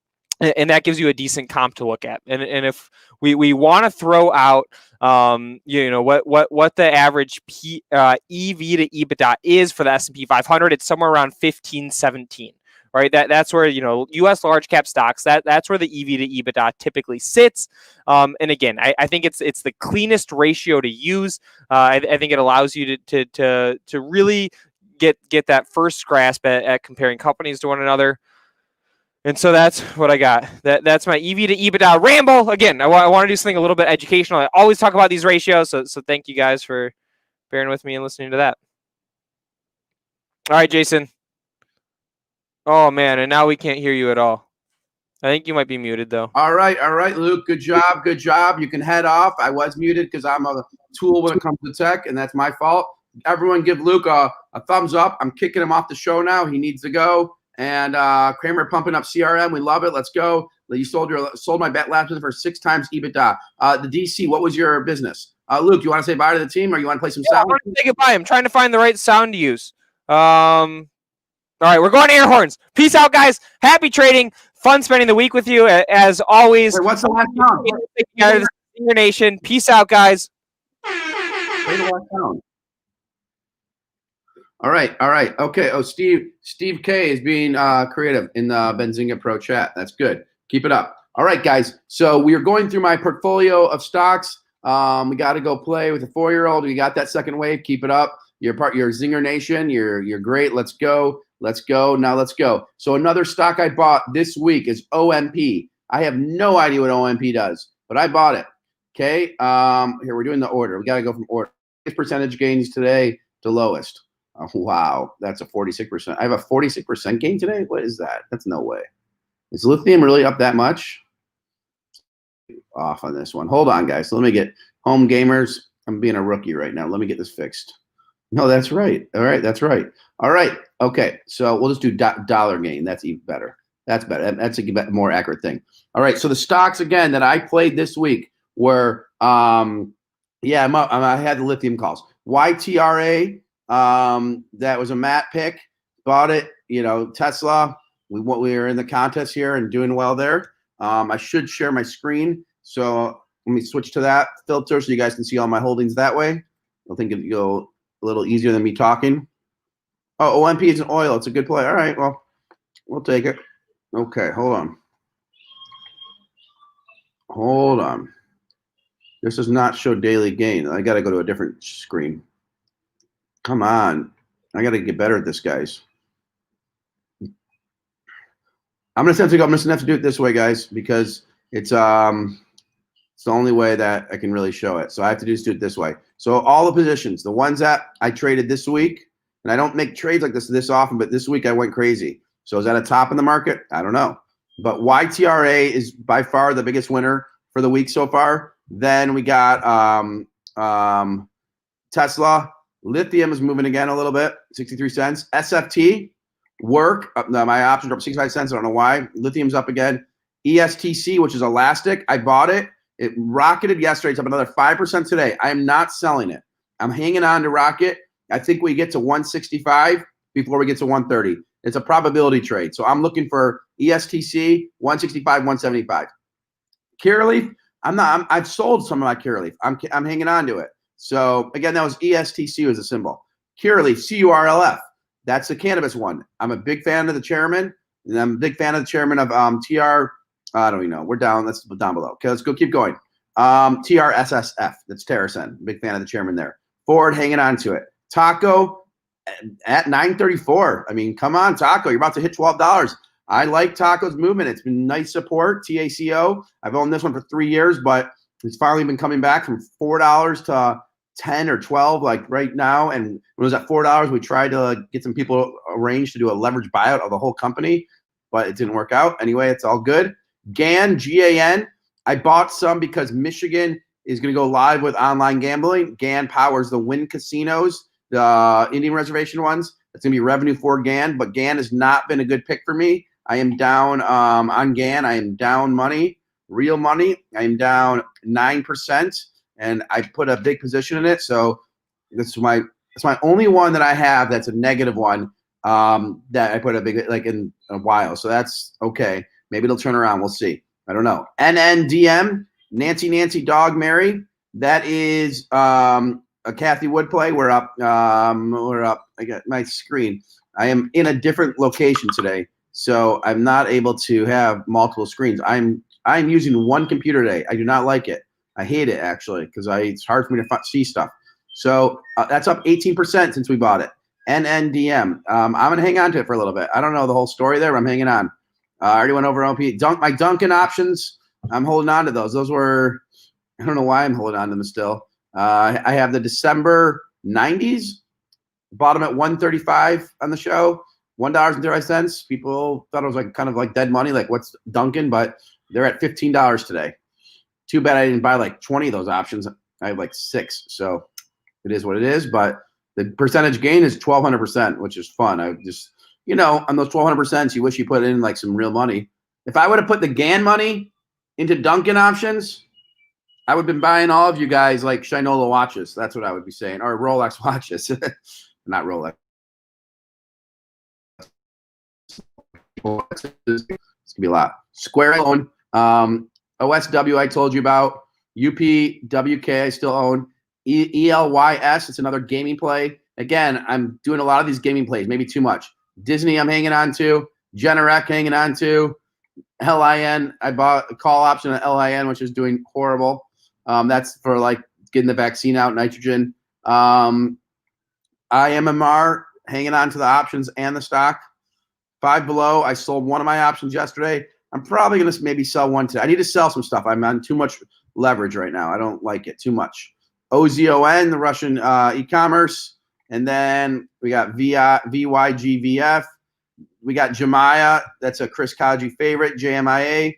Speaker 2: that gives you a decent comp to look at. And if we want to throw out, what the average EV to EBITDA is for the S&P 500, it's somewhere around 15, 17. right? That's where, U.S. large cap stocks, that's where the EV to EBITDA typically sits. And again, I think it's the cleanest ratio to use. I think it allows you to really get that first grasp at comparing companies to one another. And so that's what I got. That's my EV to EBITDA ramble. Again, I want to do something a little bit educational. I always talk about these ratios, so thank you guys for bearing with me and listening to that. All right, Jason. Oh, man, and now we can't hear you at all. I think you might be muted, though.
Speaker 4: All right, Luke. Good job. You can head off. I was muted because I'm a tool when it comes to tech, and that's my fault. Everyone give Luke a thumbs up. I'm kicking him off the show now. He needs to go. And Kramer pumping up CRM. We love it. Let's go. You sold my bet last week for 6 times EBITDA. The DC, what was your business? Luke, you want to say bye to the team or you want to play some sound?
Speaker 2: I want to say goodbye. I'm trying to find the right sound to use. All right, we're going air horns. Peace out, guys. Happy trading. Fun spending the week with you, as always.
Speaker 4: Wait, what's the last sound?
Speaker 2: ZingerNation. Peace out, guys.
Speaker 4: Play the last sound. All right. Okay. Oh, Steve K is being creative in the Benzinga Pro chat. That's good. Keep it up. All right, guys. So we are going through my portfolio of stocks. We got to go play with a 4-year-old. We got that second wave. Keep it up. You're ZingerNation. You're great. Let's go. Now let's go. So another stock I bought this week is OMP. I have no idea what OMP does, but I bought it. Okay. Here we're doing the order. We got to go from order. Percentage gains today to lowest. Oh, wow, that's a 46%. I have a 46% gain today? What is that? That's no way. Is lithium really up that much? Off on this one. Hold on, guys. Let me get home gamers. I'm being a rookie right now. Let me get this fixed. No, that's right. All right, that's right. All right. Okay, so we'll just do dollar gain. That's even better. That's better. That's a more accurate thing. All right, so the stocks, again, that I played this week were, I had the lithium calls. YTRA. That was a Matt pick. Bought it. Tesla. We were in the contest here and doing well there. I should share my screen. So let me switch to that filter so you guys can see all my holdings that way. I think it'll go a little easier than me talking. Oh, OMP is an oil. It's a good play. All right. Well, we'll take it. Okay. Hold on. This does not show daily gain. I got to go to a different screen. Come on. I got to get better at this, guys. I'm going to have to do it this way, guys, because it's the only way that I can really show it. So I have to just do it this way. So all the positions, the ones that I traded this week, and I don't make trades like this often, but this week I went crazy. So is that a top in the market? I don't know. But YTRA is by far the biggest winner for the week so far. Then we got Tesla. Lithium is moving again a little bit, 63 cents. SFT, work. My options are up 65 cents. I don't know why. Lithium's up again. ESTC, which is elastic. I bought it. It rocketed yesterday. It's up another 5% today. I am not selling it. I'm hanging on to Rocket. I think we get to 165 before we get to 130. It's a probability trade. So I'm looking for ESTC, 165, 175. Curaleaf, I've sold some of my Curaleaf. I'm hanging on to it. So again, that was ESTC was a symbol. Curaleaf, CURLF. That's the cannabis one. I'm a big fan of the chairman, and I'm a big fan of the chairman of TR. I don't even know. We're down. That's down below. Okay, let's go. Keep going. TRSSF. That's Terracen. Big fan of the chairman there. Ford hanging on to it. Taco at 934. I mean, come on, Taco. You're about to hit $12. I like Taco's movement. It's been nice support. TACO. I've owned this one for 3 years, but it's finally been coming back from $4 to 10 or 12 like right now. And when it was at $4, we tried to get some people arranged to do a leverage buyout of the whole company, but it didn't work out. Anyway, it's all good. GAN, G-A-N. I bought some because Michigan is going to go live with online gambling. GAN powers the Wynn casinos, the Indian reservation ones. It's going to be revenue for GAN, but GAN has not been a good pick for me. I am down on GAN. I am down money, real money. I am down 9%, and I put a big position in it. So that's my only one that I have that's a negative one that I put a big in a while. So that's okay. Maybe it'll turn around. We'll see. I don't know. NNDM, Nancy Dog Mary. That is a Kathy Wood play. We're up. I got my screen. I am in a different location today. So I'm not able to have multiple screens. I'm using one computer today. I do not like it. I hate it actually because it's hard for me to see stuff. So that's up 18% since we bought it. NNDM. I'm gonna hang on to it for a little bit. I don't know the whole story there, but I'm hanging on. I already went over OP. My Dunkin' options. I'm holding on to those. Those were, I don't know why I'm holding on to them still. I have the December 90s. Bought them at 135 on the show. $1.35. People thought it was like kind of like dead money. Like what's Dunkin'? But they're at $15 today. Too bad I didn't buy like 20 of those options. I have like 6. So it is what it is. But the percentage gain is 1,200%, which is fun. I just, on those 1,200%, you wish you put in like some real money. If I would have put the GAN money into Dunkin' options, I would have been buying all of you guys like Shinola watches. That's what I would be saying. Or Rolex watches. Not Rolex. It's gonna be a lot. Square own. OSW I told you about. UPWK I still own. ELYS, it's another gaming play. Again, I'm doing a lot of these gaming plays, maybe too much. Disney I'm hanging on to. Generac hanging on to. LIN, I bought a call option at LIN, which is doing horrible. That's for like getting the vaccine out, nitrogen. IMMR, hanging on to the options and the stock. Five Below, I sold one of my options yesterday. I'm probably going to maybe sell one today. I need to sell some stuff. I'm on too much leverage right now. I don't like it too much. OZON, the Russian e-commerce. And then we got VYGVF. We got Jemiah. That's a Chris Kaji favorite. JMIA.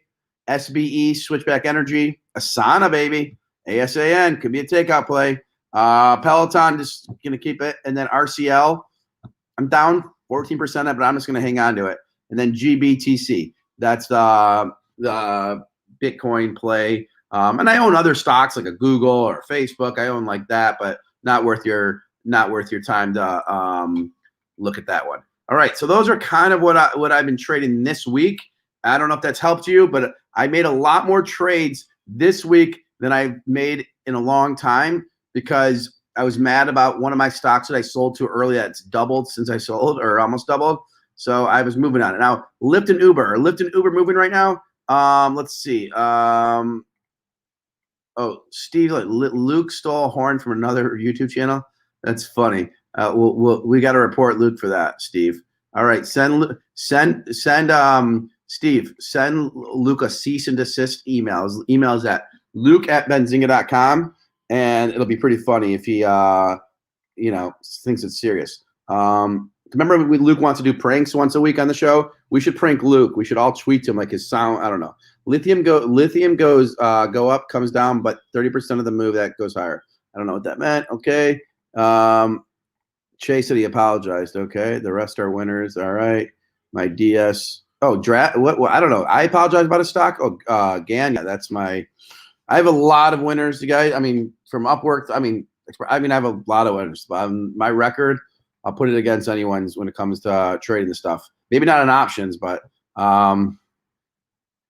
Speaker 4: SBE, Switchback Energy. Asana, baby. ASAN, could be a takeout play. Peloton, just going to keep it. And then RCL, I'm down 14% of it, but I'm just going to hang on to it. And then GBTC, that's the Bitcoin play. And I own other stocks like a Google or Facebook. I own like that, but not worth your time to look at that one. All right, so those are kind of what I've been trading this week. I don't know if that's helped you, but I made a lot more trades this week than I've made in a long time because I was mad about one of my stocks that I sold too early. That's doubled since I sold, or almost doubled. So I was moving on it. Now, Lyft and Uber. Are Lyft and Uber moving right now? Let's see. Steve, Luke stole a horn from another YouTube channel. That's funny. We got to report Luke for that, Steve. All right, send Steve, send Luke a cease and desist email. His email is at luke@benzinga.com, and it'll be pretty funny if he thinks it's serious. Remember Luke wants to do pranks once a week on the show? We should prank Luke. We should all tweet to him like his sound. I don't know. Lithium goes go up, comes down, but 30% of the move that goes higher. I don't know what that meant. Okay. Chase said he apologized. Okay. The rest are winners. All right. My DS. Oh, draft. What? I don't know. I apologize about a stock. Oh, GAN. Yeah, that's my. I have a lot of winners, you guys. I mean, from Upwork. I mean, I have a lot of winners. My record, I'll put it against anyone's when it comes to trading the stuff. Maybe not in options, but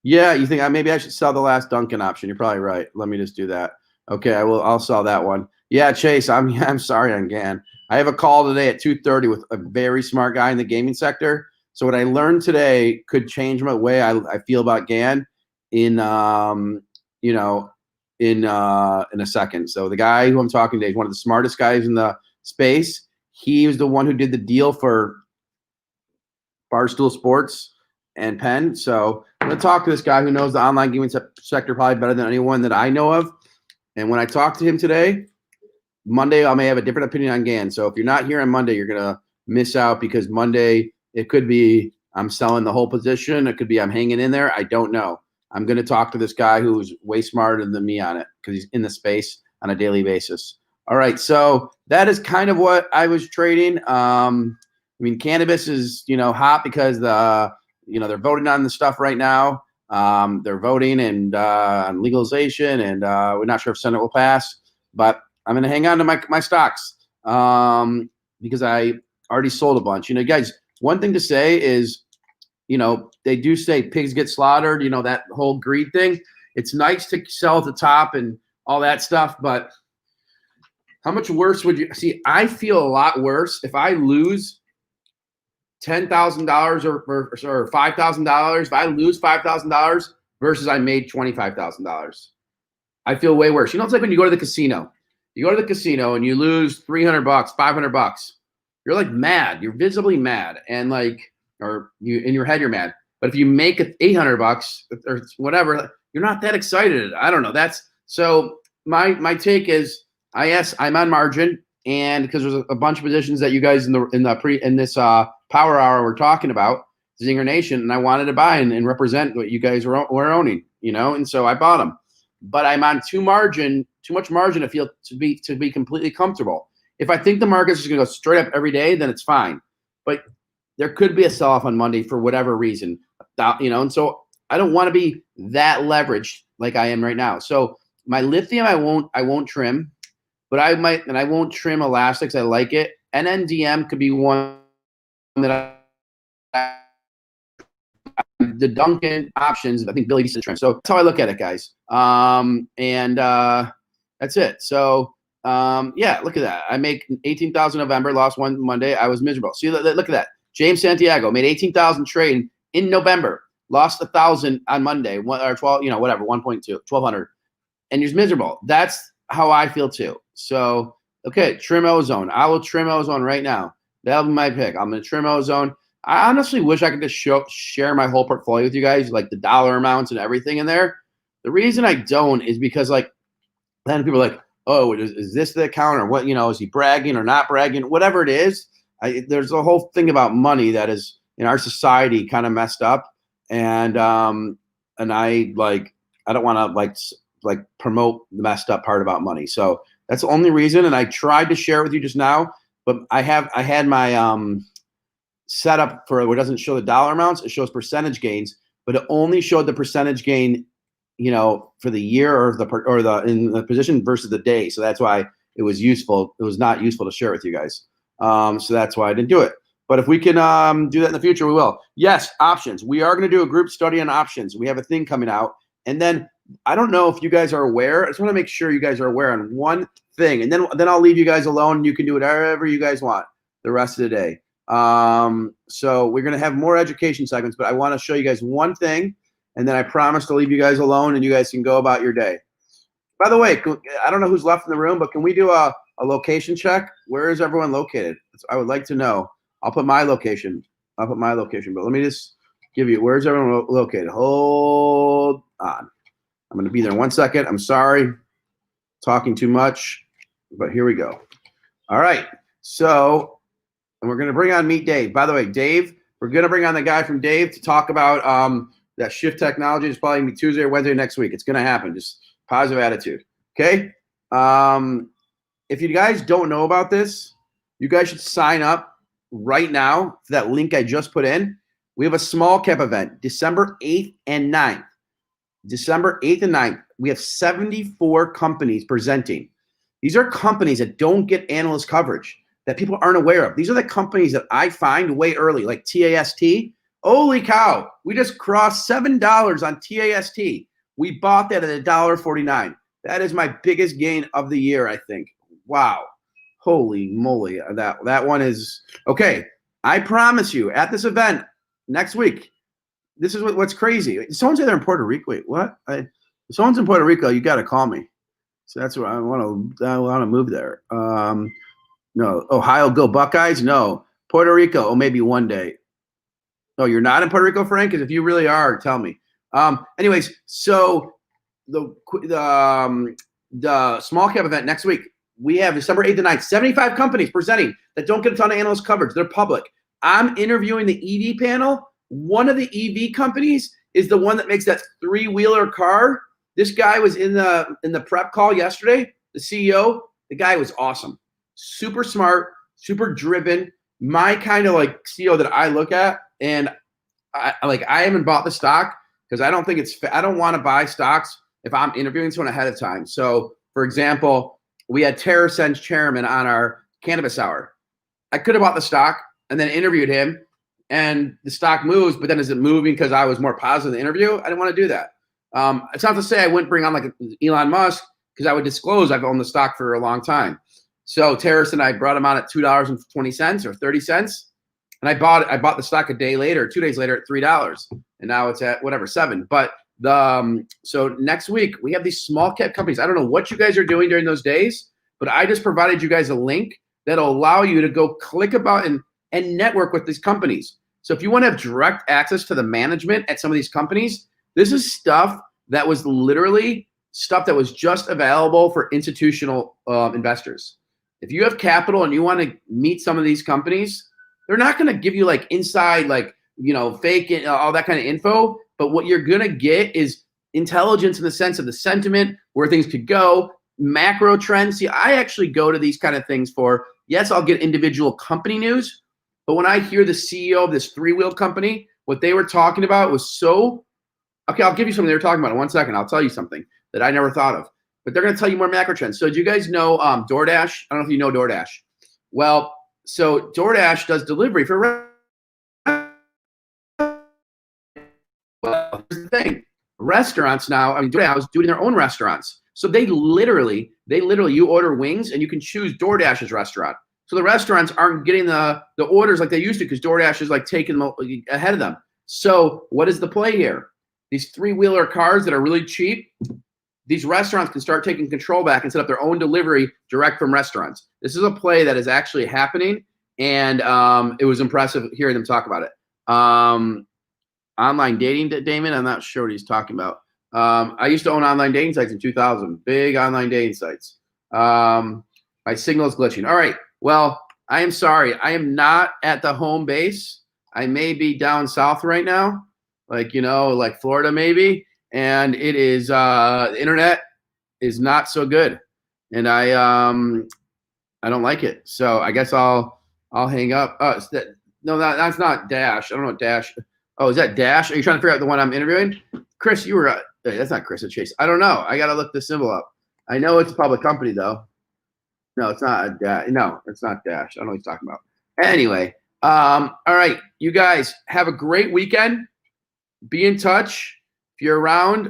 Speaker 4: yeah. You think maybe I should sell the last Dunkin' option? You're probably right. Let me just do that. Okay, I'll sell that one. Yeah, Chase. I'm sorry on GAN. I have a call today at 2:30 with a very smart guy in the gaming sector. So what I learned today could change my way I feel about GAN in a second. So the guy who I'm talking to is one of the smartest guys in the space. He was the one who did the deal for Barstool Sports and Penn. So I'm going to talk to this guy who knows the online gaming sector probably better than anyone that I know of. And when I talk to him today, Monday, I may have a different opinion on GAN. So if you're not here on Monday, you're going to miss out because Monday, it could be I'm selling the whole position. It could be I'm hanging in there. I don't know. I'm going to talk to this guy who's way smarter than me on it because he's in the space on a daily basis. All right. So that is kind of what I was trading. I mean, cannabis is, hot because they're voting on the stuff right now. They're voting and on legalization, and we're not sure if Senate will pass, but I'm going to hang on to my stocks because I already sold a bunch. Guys, one thing to say is, they do say pigs get slaughtered, that whole greed thing. It's nice to sell at the top and all that stuff, but how much worse would you see? I feel a lot worse if I lose $10,000 or $5,000, if I lose $5,000 versus I made $25,000, I feel way worse. You know, it's like when you go to the casino. You go to the casino and you lose $300, $500. You're like mad. You're visibly mad, and like, or you in your head you're mad. But if you make it $800 or whatever, you're not that excited. I don't know. That's so. My take is, I'm on margin, and because there's a bunch of positions that you guys in this power hour we're talking about, ZingerNation, and I wanted to buy and represent what you guys were owning, you know, and so I bought them. But I'm on too much margin to feel to be completely comfortable. If I think the market's just gonna go straight up every day, then it's fine. But there could be a sell-off on Monday for whatever reason, you know, and so I don't want to be that leveraged like I am right now. So my lithium, I won't trim, but I might, and I won't trim elastics. I like it. NNDM could be one that the Duncan options, I think Billy needs to trim. So that's how I look at it, guys. That's it. So yeah, look at that. I make 18,000 November, lost one Monday. I was miserable. See, look at that. James Santiago made 18,000 trading in November, lost 1,000 on Monday, or 12, you know, whatever, 1,200, and you're miserable. That's how I feel too. So, okay, trim ozone. I will trim ozone right now. That'll be my pick. I'm going to trim ozone. I honestly wish I could just share my whole portfolio with you guys, like the dollar amounts and everything in there. The reason I don't is because, like, then people are like, oh, is this the account, or what, you know, is he bragging or not bragging? Whatever it is, there's a whole thing about money that is in our society kind of messed up. And I don't want to like promote the messed up part about money. So that's the only reason. And I tried to share it with you just now, but I had my set up for it doesn't show the dollar amounts. It shows percentage gains, but it only showed the percentage gain, you know, for the year or in the position versus the day. So that's why it was useful. It was not useful to share with you guys. So that's why I didn't do it. But if we can do that in the future, we will. Yes, options. We are going to do a group study on options. We have a thing coming out. And then I don't know if you guys are aware. I just want to make sure you guys are aware on one thing. And then I'll leave you guys alone. You can do whatever you guys want the rest of the day. So we're going to have more education segments, but I want to show you guys one thing. And then I promise to leave you guys alone, and you guys can go about your day. By the way, I don't know who's left in the room, but can we do a location check? Where is everyone located? I would like to know. I'll put my location. But let me just give you, where's everyone located? Hold on. I'm going to be there in 1 second. I'm sorry. Talking too much, but here we go. All right. So, and we're going to bring on Meet Dave. By the way, Dave, we're going to bring on the guy from Dave to talk about that shift technology. Is probably going to be Tuesday or Wednesday next week. It's going to happen. Just positive attitude. Okay. If you guys don't know about this, you guys should sign up right now to that link I just put in. We have a small cap event, December 8th and 9th. December 8th and 9th. We have 74 companies presenting. These are companies that don't get analyst coverage, that people aren't aware of. These are the companies that I find way early, like TAST. Holy cow, we just crossed $7 on TAST. We bought that at $1.49. That is my biggest gain of the year, I think. Wow. Holy moly. That one is okay. I promise you, at this event next week, this is what's crazy. Someone said they're in Puerto Rico. Wait, what? If someone's in Puerto Rico, you got to call me. So that's where I want to move there. No, Ohio, go Buckeyes. No, Puerto Rico. Oh, maybe one day. No, you're not in Puerto Rico, Frank. Because if you really are, tell me. Anyways, so the small cap event next week, we have December 8th and 9th. 75 companies presenting that don't get a ton of analyst coverage. They're public. I'm interviewing the EV panel. One of the EV companies is the one that makes that three-wheeler car. This guy was in the prep call yesterday. The CEO, the guy was awesome, super smart, super driven. My kind of like CEO that I look at, and I haven't bought the stock because I don't think I don't want to buy stocks if I'm interviewing someone ahead of time. So, for example, we had TerraSense chairman on our Cannabis hour. I could have bought the stock and then interviewed him, and the stock moves, but then is it moving because I was more positive in the interview? I didn't want to do that. It's not to say I wouldn't bring on like Elon Musk, because I would disclose I've owned the stock for a long time. So Terrace and I brought him on at $2.20 or 30 cents. And I bought the stock a day later, 2 days later at $3, and now it's at whatever $7. But so next week we have these small cap companies. I don't know what you guys are doing during those days, but I just provided you guys a link that'll allow you to go click about and network with these companies. So if you want to have direct access to the management at some of these companies, this is stuff that was literally stuff that was just available for institutional investors. If you have capital and you want to meet some of these companies, they're not going to give you like inside, like, fake and all that kind of info. But what you're going to get is intelligence in the sense of the sentiment, where things could go, macro trends. See, I actually go to these kind of things for, yes, I'll get individual company news. But when I hear the CEO of this three-wheel company, what they were talking about was so, okay, I'll give you something they were talking about in 1 second. I'll tell you something that I never thought of. But they're going to tell you more macro trends. So do you guys know DoorDash? I don't know if you know DoorDash. Well, so DoorDash does delivery for. Well, here's the thing. Restaurants now, DoorDash is doing their own restaurants. So they literally, you order wings and you can choose DoorDash's restaurant. So the restaurants aren't getting the orders like they used to because DoorDash is like taking them ahead of them. So what is the play here? These three-wheeler cars that are really cheap, these restaurants can start taking control back and set up their own delivery direct from restaurants. This is a play that is actually happening, and it was impressive hearing them talk about it. Online dating, Damon, I'm not sure what he's talking about. I used to own online dating sites in 2000, big online dating sites. My signal is glitching. All right, well, I am sorry. I am not at the home base. I may be down south right now, like Florida maybe. And it is the internet is not so good, and I don't like it. So I guess I'll hang up. Oh, that's not Dash. I don't know what Dash. Oh, is that Dash? Are you trying to figure out the one I'm interviewing? Chris, you were. That's not Chris. It's Chase. I don't know. I gotta look the symbol up. I know it's a public company though. No, it's not a Dash. No, it's not Dash. I don't know what he's talking about. Anyway, all right, you guys have a great weekend. Be in touch. If you're around,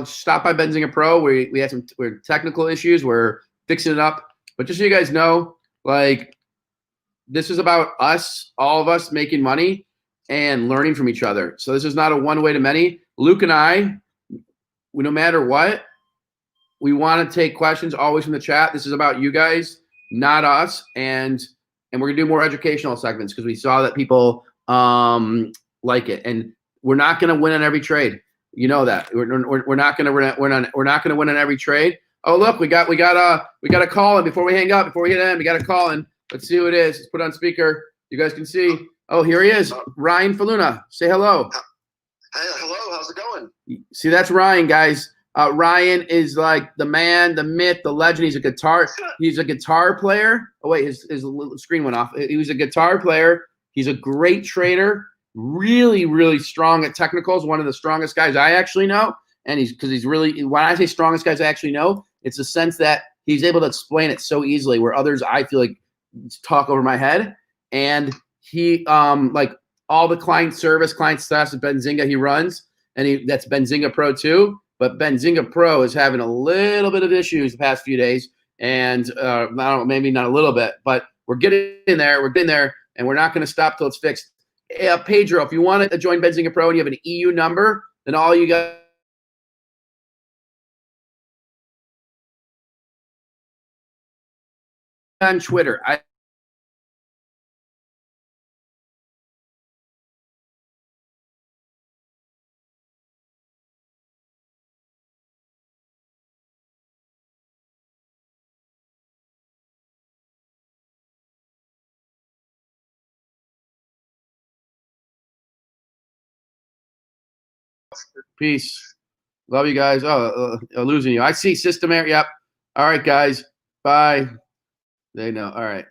Speaker 4: stop by Benzinga Pro. We had some technical issues. We're fixing it up. But just so you guys know, like, this is about us, all of us making money and learning from each other. So this is not a one way to many. Luke and I, no matter what, we want to take questions always from the chat. This is about you guys, not us. And we're going to do more educational segments because we saw that people like it. And we're not going to win on every trade. You know that. We're not going to win on every trade. Oh, look, we got a call in before we hang up. Before we hit end, we got a call in. Let's see who it is. Let's put it on speaker. You guys can see. Oh, here he is. Ryan Faluna. Say hello.
Speaker 5: Hey, hello. How's it going?
Speaker 4: See, that's Ryan, guys. Ryan is like the man, the myth, the legend. He's a guitar player. Oh wait, his screen went off. He was a guitar player. He's a great trader. Really, really strong at technicals. One of the strongest guys I actually know. And he's really, when I say strongest guys I actually know, it's the sense that he's able to explain it so easily where others I feel like talk over my head. And he, like all the client service, client success at Benzinga he runs, and that's Benzinga Pro too. But Benzinga Pro is having a little bit of issues the past few days. And I don't know, maybe not a little bit, but we're getting there. We're getting there, and we're not going to stop till it's fixed. Pedro, if you want to join Benzinga Pro and you have an EU number, then all you got on Twitter. Peace. Love you guys. Losing you. I see System Air. Yep. All right, guys. Bye. They know. All right.